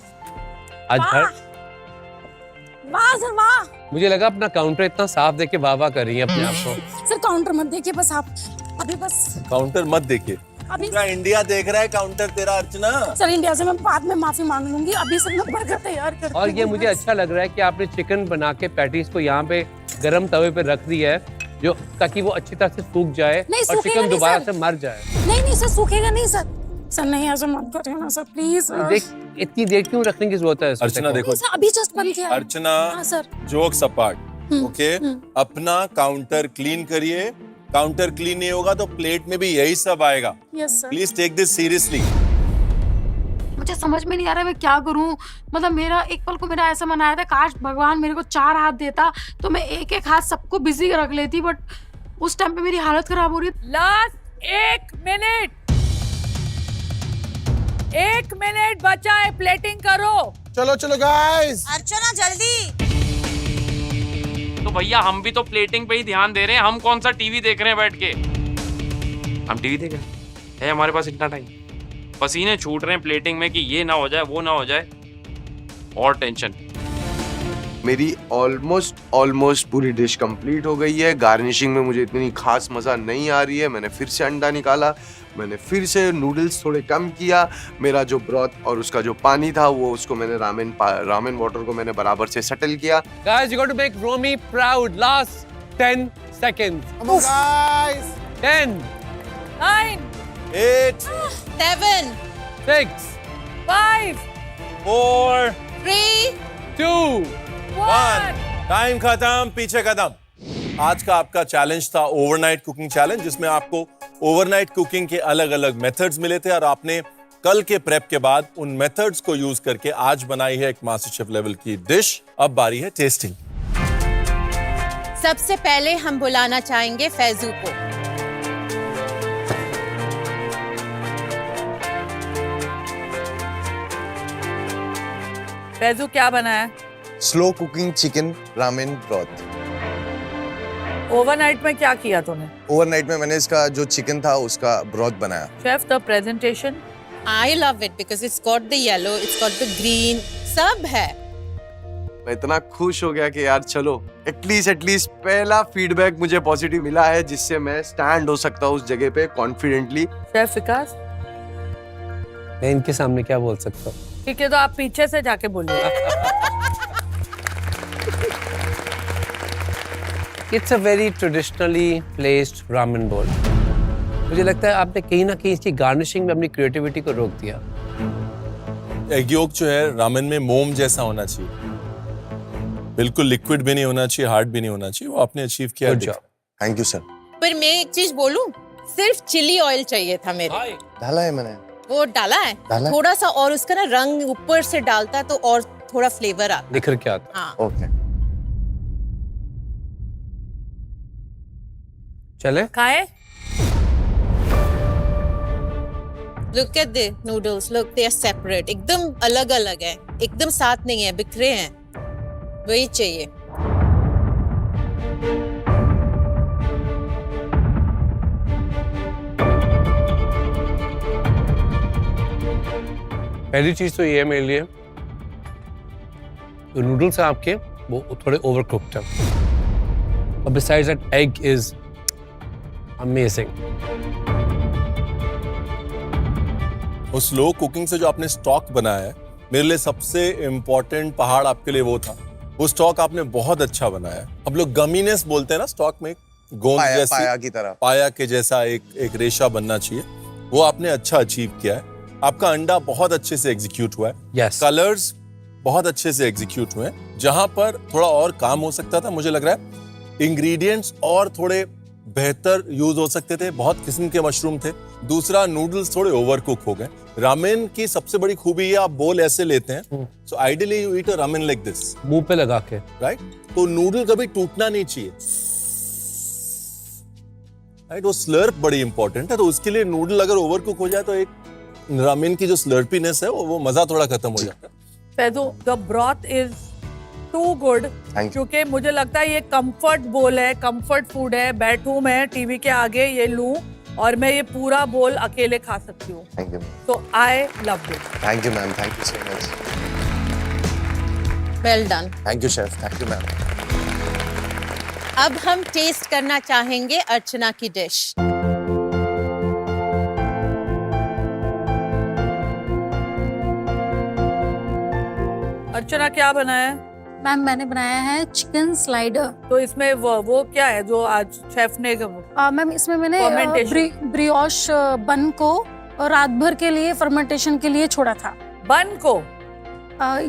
आज वाह सर वाह। मुझे लगा अपना काउंटर इतना साफ देख के वाह कर रही है अपने आप को। सर काउंटर मत देखिए बस आप, अभी बस काउंटर मत देखिए, अभी पूरा इंडिया देख रहा है काउंटर तेरा अर्चना। सर इंडिया से मैं बाद में माफी मांग लूंगी, अभी सर मैं बर्गर तैयार करती और ये मुझे अच्छा लग रहा है कि आपने चिकन बना के पैटीज को यहाँ पे गरम तवे पे रख दी है, जो ताकि वो अच्छी तरह से सूख जाए और चिकन दोबारा से मर जाए। नहीं सर सूखेगा नहीं सर। सर नहीं ऐसा मत करिए ना सर प्लीज। देख इतनी देर क्यों रखने की जरूरत है? अर्चना देखो, अभी जस्ट बन गया। अर्चना सर जोक सपाट, ओके? अपना काउंटर क्लीन करिए। काउंटर क्लीन नहीं होगा तो प्लेट में भी यही सब आएगा। Yes sir. Please take this seriously. मुझे समझ में नहीं आ रहा मैं क्या करूं। मतलब मेरा एक पल को मेरा ऐसा मन आया था, काश भगवान मेरे को 4 हाथ देता तो मैं एक हाथ सबको बिजी रख लेती, बट उस टाइम पे मेरी हालत खराब हो रही है। लास्ट 1 मिनट बचा है, प्लेटिंग करो। चलो गाइस। अर्चना जल्दी। तो भैया हम भी तो प्लेटिंग पे ही ध्यान दे रहे हैं, हम कौन सा टीवी देख रहे हैं बैठ के? हम टीवी देख रहे हैं, है हमारे पास इतना टाइम? पसीने छूट रहे हैं प्लेटिंग में कि ये ना हो जाए वो ना हो जाए, और टेंशन। मेरी ऑलमोस्ट पूरी डिश कंप्लीट हो गई है। गार्निशिंग में मुझे इतनी खास मज़ा नहीं आ रही है। मैंने फिर से अंडा निकाला, मैंने फिर से नूडल्स थोड़े कम किया। मेरा जो ब्रॉथ और उसका जो पानी था वो उसको मैंने रामेन वाटर को मैंने बराबर से सेटल किया। Guys, you got to make Romy proud. Last 10 seconds. Come on, guys. 10, 9, 8, 7, 6, 5, 4, 3, 2, 1। Time खत्म, पीछे कदम। आज का आपका चैलेंज था ओवरनाइट कुकिंग चैलेंज, जिसमें आपको ओवरनाइट कुकिंग के अलग अलग मेथड्स मिले थे और आपने कल के प्रेप के बाद उन मेथड्स को यूज करके आज बनाई है एक मास्टर शेफ लेवल की डिश। अब बारी है टेस्टिंग। सबसे पहले हम बुलाना चाहेंगे फैजू को। फैजू क्या बनाया? Slow cooking chicken ramen broth. Overnight में क्या किया तूने? ओवरनाइट में मैंने इसका जो चिकन था उसका ब्रॉथ बनाया। Chef the presentation. I love it because it's got the yellow, it's got the green, सब है। मैं इतना खुश हो गया कि यार चलो एटलीस्ट पहला फीडबैक मुझे पॉजिटिव मिला है, जिससे मैं स्टैंड हो सकता हूँ उस जगह पे कॉन्फिडेंटली। शेफ विकास, मैं इनके सामने क्या बोल सकता हूँ? ठीक है तो आप पीछे से जाके बोलिए। It's a very traditionally placed ramen बोल। मुझे लगता है आपने कहीं ना कहीं इसकी गार्निशिंग में अपनी क्रिएटिविटी को रोक दिया। एग योक जो है रामेन में मोम जैसा होना चाहिए, बिल्कुल लिक्विड भी नहीं होना चाहिए, हार्ड भी नहीं होना चाहिए। वो आपने अचीव किया। Thank you sir. पर मैं एक चीज बोलूं, सिर्फ चिली ऑयल चाहिए था मेरे। डाला है मैंने। वो डाला है डाला? थोड़ा सा, और उसका ना रंग ऊपर से डालता है तो और थोड़ा फ्लेवर आता। निखर के आता। हाँ। ओके चले खाए। Look at the noodles. Look, they are separate. एकदम अलग अलग है, एकदम साथ नहीं है, बिखरे हैं। वही चाहिए। पहली चीज तो ये है मेरे लिए, जो नूडल्स हैं आपके वो थोड़े ओवर कुक्ड हैं, और besides that egg is amazing. उस स्लो कुकिंग से जो आपने स्टॉक बनाया है, मेरे लिए सबसे इम्पोर्टेंट पहाड़ आपके लिए वो था। वो स्टॉक आपने बहुत अच्छा बनाया। हम लोग गमीनेस बोलते हैं ना स्टॉक में, गोंद जैसी, पाया की तरह, पाया के जैसा एक रेशा बनना चाहिए, वो आपने अच्छा अचीव किया है। आपका अंडा बहुत अच्छे से एग्जीक्यूट हुआ है। Yes. कलर्स बहुत अच्छे से एग्जीक्यूट हुए हैं। जहां पर थोड़ा और काम हो सकता था, मुझे लग रहा है इंग्रेडिएंट्स और थोड़े बेहतर यूज हो सकते थे। बहुत किस्म के मशरूम थे। दूसरा, नूडल्स थोड़े ओवर कुक हो गए। रामेन की सबसे बड़ी खूबी है आप बोल ऐसे लेते हैं, so ideally you eat a ramen like this, मुंह पे लगा के, राइट? तो नूडल कभी टूटना नहीं चाहिए, राइट? वो स्लर्प बड़ी इंपॉर्टेंट है। तो उसके लिए नूडल अगर ओवर कुक हो जाए तो एक रामेन की जो स्लर्पीनेस है वो मजा थोड़ा खत्म हो जाता है। Faizu, the broth is too good, क्योंकि मुझे लगता है ये कंफर्ट बोल है, कंफर्ट फूड है। बैठूं मैं टीवी के आगे, ये लूं और मैं ये पूरा बोल अकेले खा सकती हूँ। Thank you. तो I love it. Thank you ma'am, thank you so much. Well done. Thank you chef, thank you ma'am. अब हम टेस्ट करना चाहेंगे अर्चना की डिश। अर्चना, क्या बनाया है? मैम मैंने बनाया है चिकन स्लाइडर। तो इसमें वो क्या है जो आज शेफ ने? मैम इसमें मैंने Fermentation। ब्रियोश बन को रात भर के लिए फर्मेंटेशन के लिए छोड़ा था। बन को?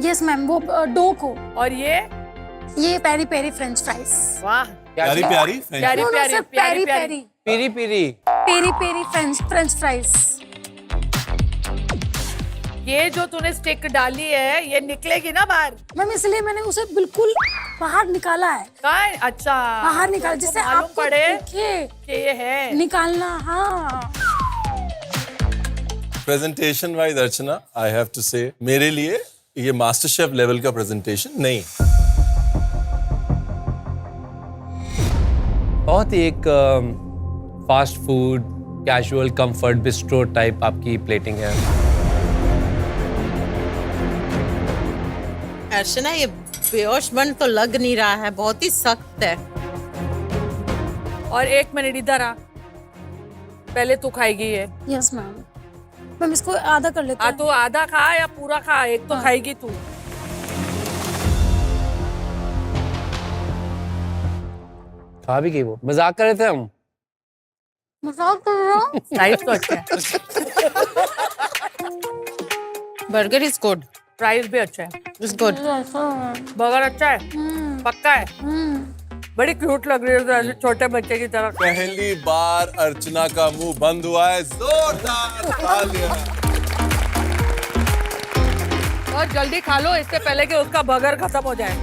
यस मैम, वो डो को। और ये पेरी पेरी फ्रेंच फ्राइज। वाह, प्यारी प्यारी प्यारी प्यारी peri peri peri peri peri peri French fries. ये जो तूने स्टिक डाली है ये निकलेगी ना बाहर? मैम इसलिए मैंने उसे बिल्कुल बाहर निकाला है। कहाँ? अच्छा, बाहर निकाल, जिससे आपको पड़े दिखे कि ये है निकालना। हाँ, presentation wise Archana, I have to say, मेरे लिए ये मास्टर शेफ लेवल का प्रेजेंटेशन नहीं। बहुत ही एक fast food casual comfort bistro type आपकी प्लेटिंग है। अर्चना, ये ब्रियोश बन तो लग नहीं रहा है, बहुत ही सख्त है। और एक मिनट इधर आ, पहले तू खाएगी ये? Yes ma'am. मैम इसको आधा कर लेते हैं। तू आधा खा या पूरा खा? एक तो खाएगी तू। खा भी गई वो, मजाक कर रहे थे हम। मजाक कर रहे हो? प्राइस तो अच्छा है। बर्गर इज गुड, प्राइस भी अच्छा है। Is good. बर्गर अच्छा है, पक्का है। बड़ी क्यूट लग रही है, तो ऐसे छोटे बच्चे की तरह। पहली बार अर्चना का मुंह बंद हुआ है, जोरदार तालियां। और जल्दी खा लो इससे पहले कि उसका बर्गर खत्म हो जाए।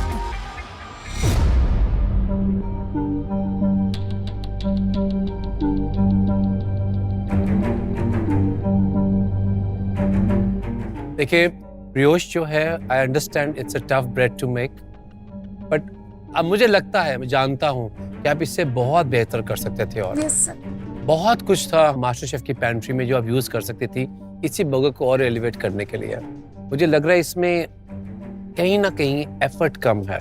देखिए ब्रियोश जो है, I understand it's a tough bread to make, but अब मुझे लगता है, मैं जानता हूँ कि आप इससे बहुत बेहतर कर सकते थे। और यस सर। बहुत कुछ था मास्टर शेफ की पैंट्री में जो आप यूज कर सकती थी इसी बर्गर को और एलिवेट करने के लिए। मुझे लग रहा है इसमें कहीं ना कहीं एफर्ट कम है।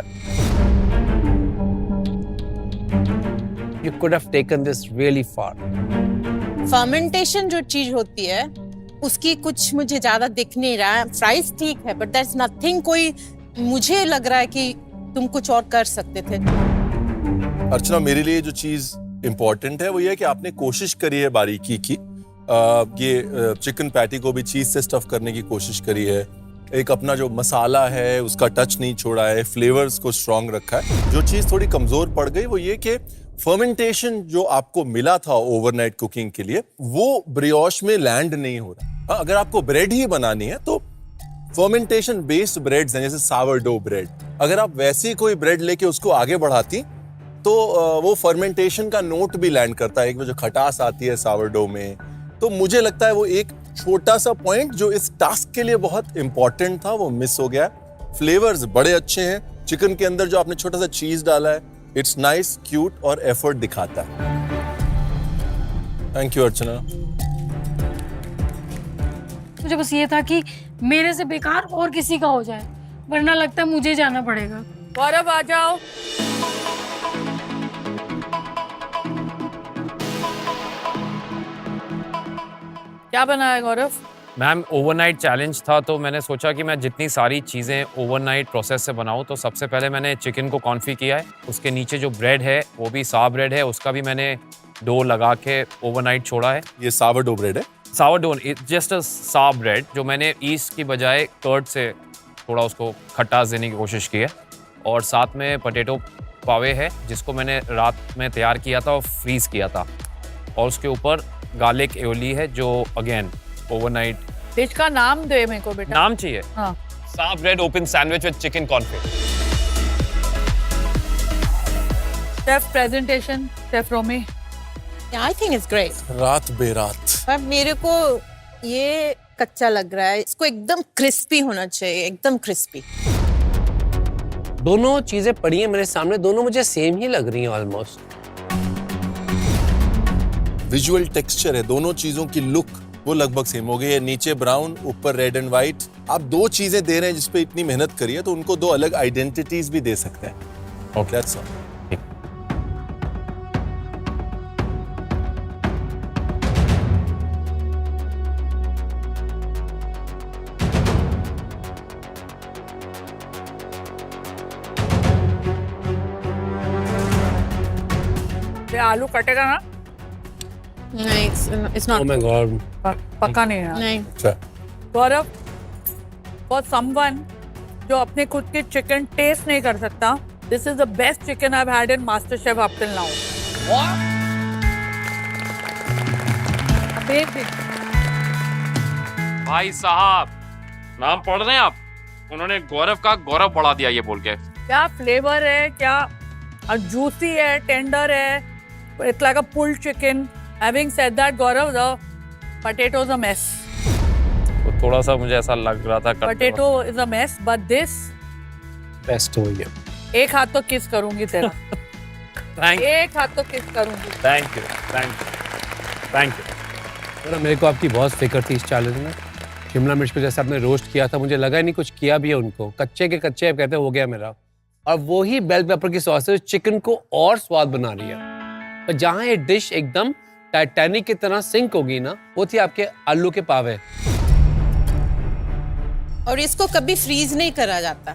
You could have taken this really far. Fermentation जो चीज होती है उसकी कुछ मुझे ज्यादा दिख नहीं रहा है। फ्राइज ठीक है, बट दैट्स नथिंग। कोई मुझे लग रहा है कि तुम कुछ और कर सकते थे। अर्चना, मेरे लिए जो चीज इंपॉर्टेंट है वो ये है कि आपने कोशिश करी है बारीकी की। ये चिकन पैटी को भी चीज से स्टफ करने की कोशिश करी है। एक अपना जो मसाला है उसका टच नहीं छोड़ा है, फ्लेवर्स को स्ट्रांग रखा है। जो चीज थोड़ी कमजोर पड़ गई वो ये कि फर्मेंटेशन जो आपको मिला था ओवरनाइट कुकिंग के लिए वो ब्रियोश में लैंड नहीं हो रहा। अगर आपको ब्रेड ही बनानी है तो फर्मेंटेशन बेस्ड ब्रेड्स हैं, जैसे सावरडो ब्रेड, अगर आप वैसी कोई ब्रेड लेके उसको आगे बढ़ाती तो वो फर्मेंटेशन का नोट भी लैंड करता है, एक जो खटास आती है सावरडो में। तो मुझे लगता है वो एक छोटा सा पॉइंट जो इस टास्क के लिए बहुत इंपॉर्टेंट था वो मिस हो गया। फ्लेवर्स बड़े अच्छे हैं, चिकन के अंदर जो आपने छोटा सा चीज डाला है इट्स नाइस, क्यूट और एफर्ट दिखाता है। थैंक यू अर्चना। मुझे बस ये था कि मेरे से बेकार और किसी का हो जाए, वरना लगता है मुझे जाना पड़ेगा। गौरव आ जाओ। क्या बना है गौरव? मैम ओवरनाइट चैलेंज था तो मैंने सोचा कि मैं जितनी सारी चीज़ें ओवरनाइट प्रोसेस से बनाऊं। तो सबसे पहले मैंने चिकन को कॉन्फी किया है, उसके नीचे जो ब्रेड है वो भी साव ब्रेड है, उसका भी मैंने डो लगा के ओवरनाइट छोड़ा है। ये सावरडो ब्रेड है? Sourdough just a Sao bread, जो मैंने ईस्ट की बजाय कर्ड से थोड़ा उसको खटास देने की कोशिश की है। और साथ में पोटैटो पावे है जिसको मैंने रात में तैयार किया था और फ्रीज किया था। और उसके ऊपर गार्लिक एओली है जो अगेन ओवरनाइट। डिश का नाम दे मेरे को बेटा। नाम चाहिए? हाँ। साव bread open sandwich with chicken confit. Chef presentation, chef Romy. I think it's great. रात बेरात। पर मेरे को ये कच्चा लग रहा है, इसको एकदम क्रिस्पी होना चाहिए, एकदम क्रिस्पी। दोनों चीजें पड़ी हैं मेरे सामने, दोनों मुझे सेम ही लग रही हैं ऑलमोस्ट। विजुअल टेक्सचर है, दोनों चीजों की लुक वो लगभग सेम हो गई है। नीचे ब्राउन, ऊपर रेड एंड व्हाइट। आप दो चीजें दे रहे हैं जिसपे इतनी मेहनत करी है तो उनको दो अलग आइडेंटिटीज भी दे सकते हैं। Okay, that's all. आलू कटेगा ना? नहीं, it's not. Oh my God. पका नहीं है। नहीं। अच्छा। गौरव, फॉर समवन जो अपने खुद के चिकन टेस्ट नहीं कर सकता, this is the best chicken I have had in master chef up till now. भाई साहब, नाम पढ़ रहे हैं आप? उन्होंने गौरव का गौरव बढ़ा दिया ये बोल के। क्या फ्लेवर है, क्या जूसी है, टेंडर है, it's like a pulled chicken. Having said that Gaurav, the potatoes a mess. तो थोड़ा सा मुझे ऐसा लग रहा था potato is a mess, but this best हो गया। एक हाथ तो किस करूंगी तेरा। थैंक एक हाथ तो किस करूंगी। Thank you, thank you, thank you. मेरे को आपकी बहुत फिक्र थी इस चैलेंज में। शिमला मिर्च को जैसे आपने रोस्ट किया था, मुझे लगा ही नहीं कुछ किया भी है उनको, कच्चे के कच्चे आप कहते हो गया मेरा। और वो ही बेल पेपर की सॉस है चिकन को और स्वाद बना रही है। और जहाँ ये डिश एकदम टाइटैनिक की तरह सिंक होगी ना, वो थी आपके आलू के पावे। और इसको कभी फ्रीज नहीं करा जाता,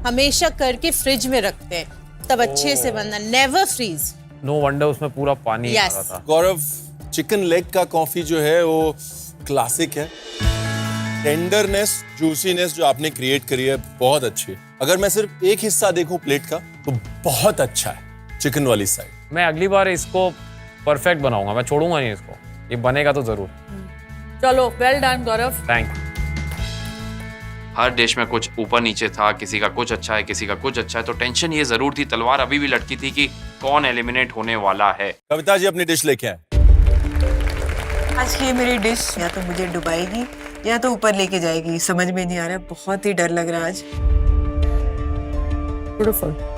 हमेशा करके फ्रिज में रखते हैं, तब अच्छे से बनना। Never freeze. नो वंडर उसमें पूरा पानी आ रहा था। गौरव, चिकन लेग का कॉफी जो है वो क्लासिक है। टेंडरनेस, जूसीनेस जो आपने क्रिएट करी है बहुत अच्छी है। अगर मैं सिर्फ एक हिस्सा देखूं प्लेट का तो बहुत अच्छा है चिकन वाली साइड। मैं अगली बार इसको परफेक्ट बनाऊंगा, मैं छोड़ूंगा नहीं इसको, ये बनेगा तो जरूर। चलो, well done Gaurav. Thank you. Her dish में कुछ ऊपर नीचे था, किसी का कुछ अच्छा है, किसी का कुछ अच्छा है, तो टेंशन ये जरूर थी, तलवार अभी भी लटकी थी कि कौन एलिमिनेट होने वाला है। कविता जी अपनी डिश लेके आए। आज की मेरी डिश या तो मुझे डुबाएगी या तो ऊपर लेके जाएगी, समझ में नहीं आ रहा, बहुत ही डर लग रहा है आज। Beautiful.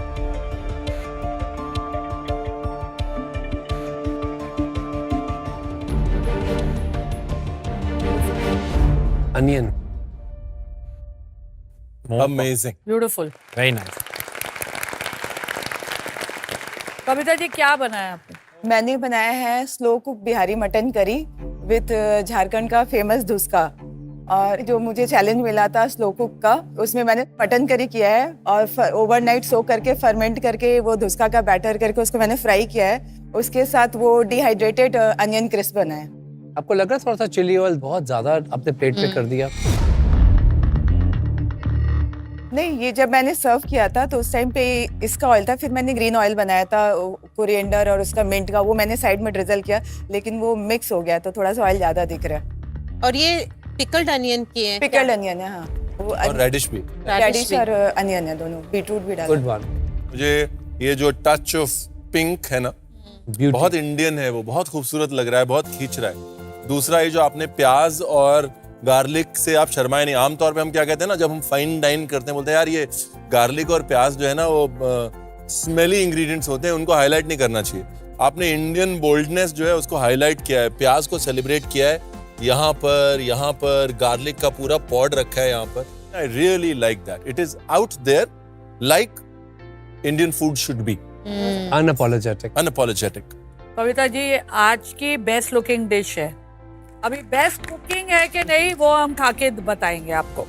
Onion. Amazing. Beautiful. Very nice. Kavita ji, क्या बनाया आपने? मैंने बनाया है slow cook Bihari mutton curry with Jharkhand का फेमस धुसका। और जो मुझे चैलेंज मिला था स्लो कुक का, उसमें मैंने मटन करी किया है और ओवरनाइट सो करके फर्मेंट करके वो धुसका का बैटर करके उसको मैंने फ्राई किया है। उसके साथ वो डिहाइड्रेटेड अनियन क्रिस्प बना है। आपको लग रहा है थोड़ा सा चिली ऑयल बहुत ज्यादा आपने प्लेट पे कर दिया? नहीं, ये जब मैंने सर्व किया था तो उस टाइम पे इसका ऑयल था, फिर मैंने ग्रीन ऑयल बनाया था कोरिएंडर और उसका मिंट का, वो मैंने साइड में ड्रिजल किया, लेकिन वो मिक्स हो गया तो थोड़ा सा ऑयल ज्यादा दिख रहा है। और ये पिकल्ड अनियन की है? पिकल्ड अनियन है, हाँ। वो और रेडिश भी, रेडिश और अनियन है दोनों, बीटरूट भी डाला। Good one. मुझे ये जो टच ऑफ पिंक है ना, बहुत इंडियन है, वो बहुत खूबसूरत लग रहा है, बहुत खींच रहा है। दूसरा ये जो आपने प्याज और गार्लिक से आप शर्माए नहीं। आमतौर पे हम क्या कहते हैं ना, जब हम फाइन डाइन करते हैं, बोलते हैं यार ये गार्लिक और प्याज जो है ना वो स्मेली इंग्रेडिएंट्स होते हैं, उनको हाईलाइट नहीं करना चाहिए। आपने इंडियन बोल्डनेस जो है उसको हाईलाइट किया है, प्याज को सेलिब्रेट किया है। यहाँ पर गार्लिक का पूरा पॉड रखा है यहाँ पर। I really like that. It is out there like Indian food should be, unapologetic. Kavita ji, ये आज की बेस्ट लुकिंग डिश है। अभी बेस्ट कुकिंग है कि नहीं वो हम खा के बताएंगे आपको।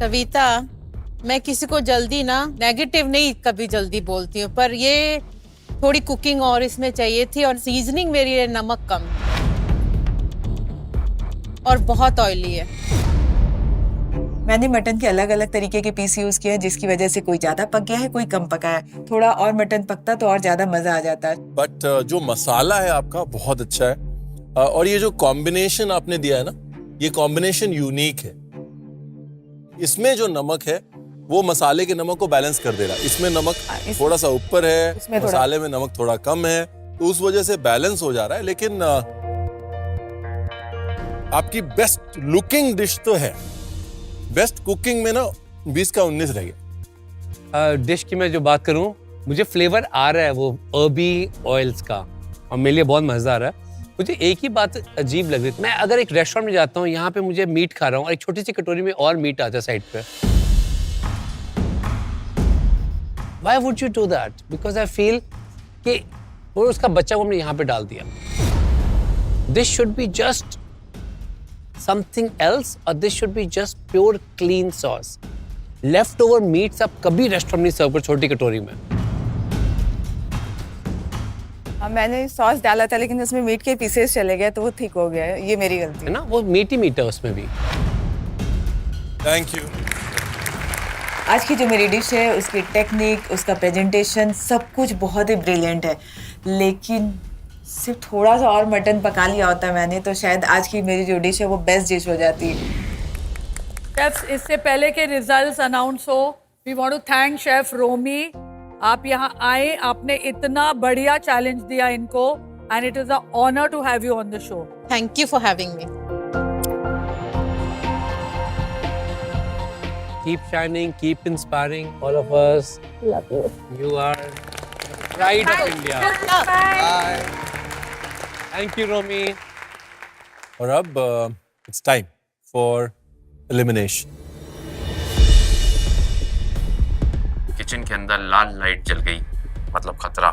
कविता, मैं किसी को जल्दी ना नेगेटिव नहीं कभी जल्दी बोलती हूँ, पर ये थोड़ी कुकिंग और इसमें चाहिए थी, और सीजनिंग मेरी है नमक कम और बहुत ऑयली है। मैंने मटन के अलग अलग तरीके के पीस यूज किए हैं, जिसकी वजह से कोई ज्यादा पक गया है, कोई कम पका है। थोड़ा और मटन पकता तो और ज्यादा मजा आ जाता है। बट जो मसाला है आपका बहुत अच्छा है, और ये जो कॉम्बिनेशन आपने दिया है ना, ये कॉम्बिनेशन यूनिक है। इसमें जो नमक है वो मसाले के नमक को बैलेंस कर दे रहा है। इसमें नमक थोड़ा सा ऊपर है, मसाले में नमक थोड़ा कम है, तो उस वजह से बैलेंस हो जा रहा है। लेकिन आपकी बेस्ट लुकिंग डिश तो है, बेस्ट कुकिंग में ना 20 का 19 रह गया। डिश की मैं जो बात करूं, मुझे फ्लेवर आ रहा है वो अर्बी ऑयल्स का, और मेरे लिए बहुत मजा आ रहा है। मुझे एक ही बात अजीब लग रही है, मैं अगर एक रेस्टोरेंट में जाता हूँ, यहाँ पे मुझे मीट खा रहा हूँ और एक छोटी सी कटोरी में और मीट आता है साइड पे। Why would you do that? Because I feel कि वो उसका बच्चा को हमने यहाँ पे डाल दिया। This should be just something else, or this should be just pure clean sauce. Leftover meats आप कभी रेस्टोरेंट नहीं सर्व कर छोटी कटोरी में। मैंने सॉस डाला था, लेकिन उसमें मीट के पीसेस चले गए तो वो थिक हो गया है। ये मेरी गलती है ना, वो मीट ही मीट है उसमें भी। Thank you. आज की जो मेरी डिश है, उसकी टेक्निक, उसका प्रेजेंटेशन, सब कुछ बहुत ही ब्रिलियंट है, लेकिन सिर्फ थोड़ा सा और मटन पका लिया होता मैंने तो शायद आज की मेरी जो डिश है वो बेस्ट डिश हो जाती। शेफ्स, इससे पहले के रिजल्ट्स अनाउंस हो, we want to thank chef Romy. आप यहाँ आए, आपने इतना बढ़िया चैलेंज दिया इनको, and it is a honour to have you on the show. Thank you for having me. Keep shining, keep inspiring all of us. Love you. You are the pride of India. Bye. Thank you, Romi. और अब it's time for elimination. Kitchen के अंदर लाल लाइट जल गई, मतलब खतरा।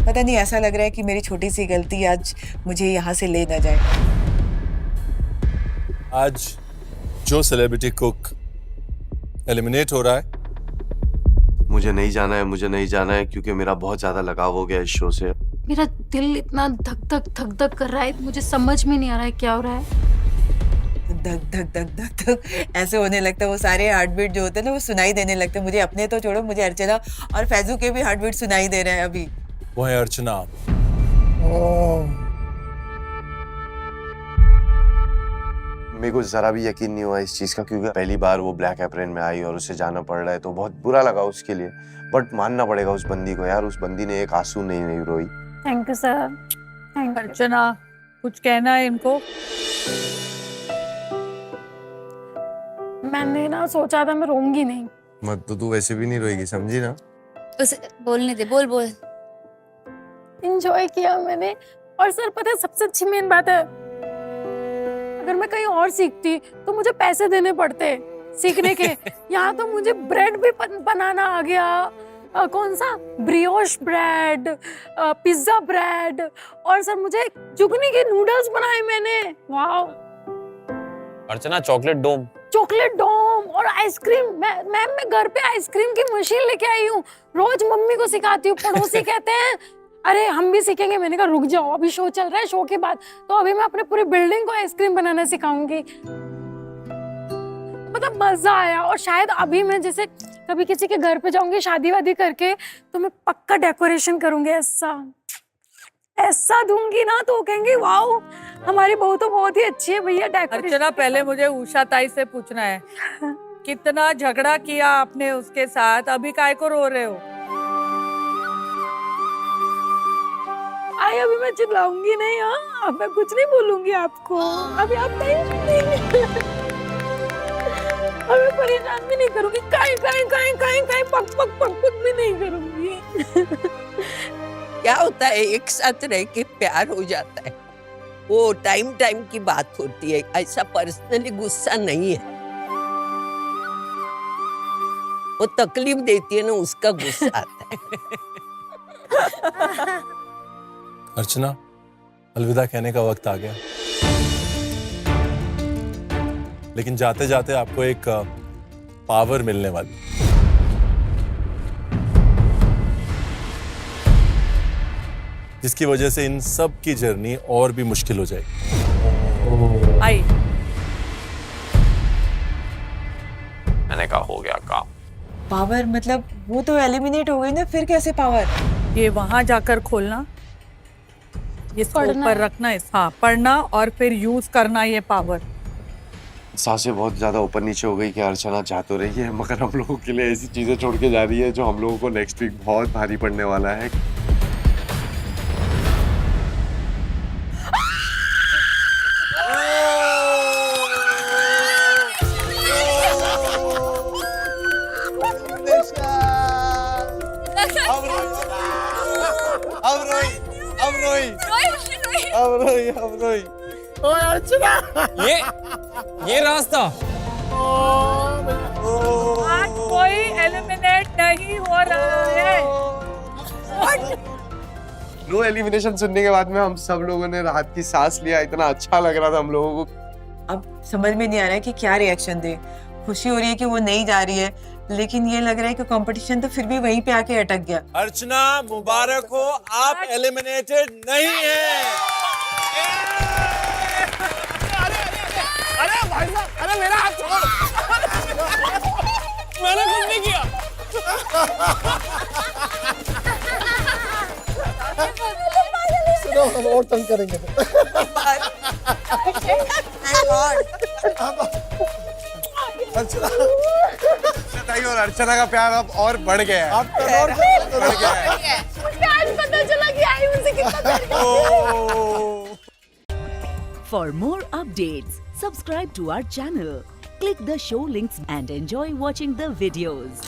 पता नहीं, ऐसा लग रहा है कि मेरी छोटी सी गलती आज मुझे यहाँ से ले ना जाए। आज जो सेलिब्रिटी कुक एलिमिनेट हो रहा है, मुझे नहीं जाना है क्योंकि मेरा बहुत ज्यादा लगाव हो गया इस शो से। मेरा दिल इतना धक धक कर रहा है, मुझे समझ में नहीं आ रहा है क्या हो रहा है। धक धक धक धक धक ऐसे होने लगता है, वो सारे हार्ट बीट जो होते हैं ना वो सुनाई देने लगते हैं। मुझे अपने तो छोड़ो, मुझे अर्चना और फैजू के भी हार्ट बीट सुनाई दे रहे हैं अभी। वो है अर्चना। मेरे को जरा भी यकीन नहीं हुआ इस चीज का, क्योंकि पहली बार वो ब्लैक एप्रन में आई और उसे जाना पड़ रहा है तो बहुत बुरा लगा उसके लिए। बट मानना पड़ेगा उस बंदी को यार, उस बंदी ने एक आंसू नहीं रोई। Thank you sir. Thank you. Archana, कुछ कहना है इनको? मैंने ना सोचा था मैं रोऊंगी नहीं। मत तो तू वैसे भी नहीं रोएगी, समझी ना? बस बोलने दे, बोल बोल। इंजॉय किया मैंने। और सर पता है सबसे अच्छी मेन बात है, अगर मैं कहीं और सीखती तो मुझे पैसे देने पड़ते सीखने के। यहाँ तो मुझे ब्रेड भी बनाना आ गया। कौन सा ब्रियोश ब्रेड, पिज्जा ब्रेड, और सर मुझे जुगनी के नूडल्स बनाए मैंने। वाओ। अर्चना चॉकलेट डोम और आइसक्रीम। मैं घर पे आइसक्रीम की मशीन लेके आई हूँ, रोज मम्मी को सिखाती हूँ। पड़ोसी कहते हैं अरे हम भी सीखेंगे, मैंने कहा रुक जाओ अभी शो चल रहा है, शो के बाद तो अभी मैं अपने पूरी बिल्डिंग को आइसक्रीम बनाना सिखाऊंगी। मतलब मजा आया। और शायद अभी मैं जैसे कभी किसी के घर पे जाऊंगी शादी वादी करके, तो मैं पक्का डेकोरेशन करूंगी, ऐसा दूंगी ना तो कहेंगे वाओ हमारी बहू तो बहुत ही अच्छी है भैया डेकोरेशन। अर्चना पहले मुझे उषा ताई से पूछना है, कितना झगड़ा किया आपने उसके साथ, अभी काय को रो रहे हो? अभी मैं चिल्लाऊंगी नहीं। हाँ अब मैं कुछ नहीं बोलूंगी आपको, अभी आप टेंशन नहीं। अभी परेशान भी नहीं करूंगी, काई पक पक भी नहीं करूंगी। क्या होता है एक साथ रह के प्यार हो जाता है, वो टाइम की बात होती है, ऐसा पर्सनली गुस्सा नहीं है। वो तकलीफ देती है ना, उसका गुस्सा आता है। अर्चना, अलविदा कहने का वक्त आ गया, लेकिन जाते जाते आपको एक पावर मिलने वाली, जिसकी वजह से इन सब की जर्नी और भी मुश्किल हो जाएगी। आई मैंने कहा हो गया काम। पावर मतलब वो तो एलिमिनेट हो गई ना, फिर कैसे पावर? ये वहां जाकर खोलना, ये पढ़ना पर रखना, हाँ पढ़ना और फिर यूज करना ये पावर। सांसें बहुत ज्यादा ऊपर नीचे हो गई कि अर्चना जा तो रही है, मगर हम लोगों के लिए ऐसी चीजें छोड़ के जा रही है जो हम लोगों को नेक्स्ट वीक बहुत भारी पड़ने वाला है। अब रोई। ओए अर्चना, ये रास्ता आज कोई एलिमिनेट नहीं हो रहा है। नो एलिमिनेशन सुनने के बाद में हम सब लोगों ने राहत की सांस लिया, इतना अच्छा लग रहा था हम लोगों को। अब समझ में नहीं आ रहा है कि क्या रिएक्शन दे। खुशी हो रही है कि वो नहीं जा रही है, लेकिन ये लग रहा है कि कंपटीशन तो फिर भी वहीं पे आके अटक गया। अर्चना मुबारक हो, आप एलिमिनेटेड नहीं हैं। अरे भाई साहब, अरे मेरा हाथ छोड़। मैंने कुछ नहीं किया। सुनो हम और तंग करेंगे। और अर्चना का प्यार अब और बढ़ गया है। मुझे आज पता चला कि आई मुझसे कितना प्यार। For more updates, subscribe to our channel, click the show links and enjoy watching the videos.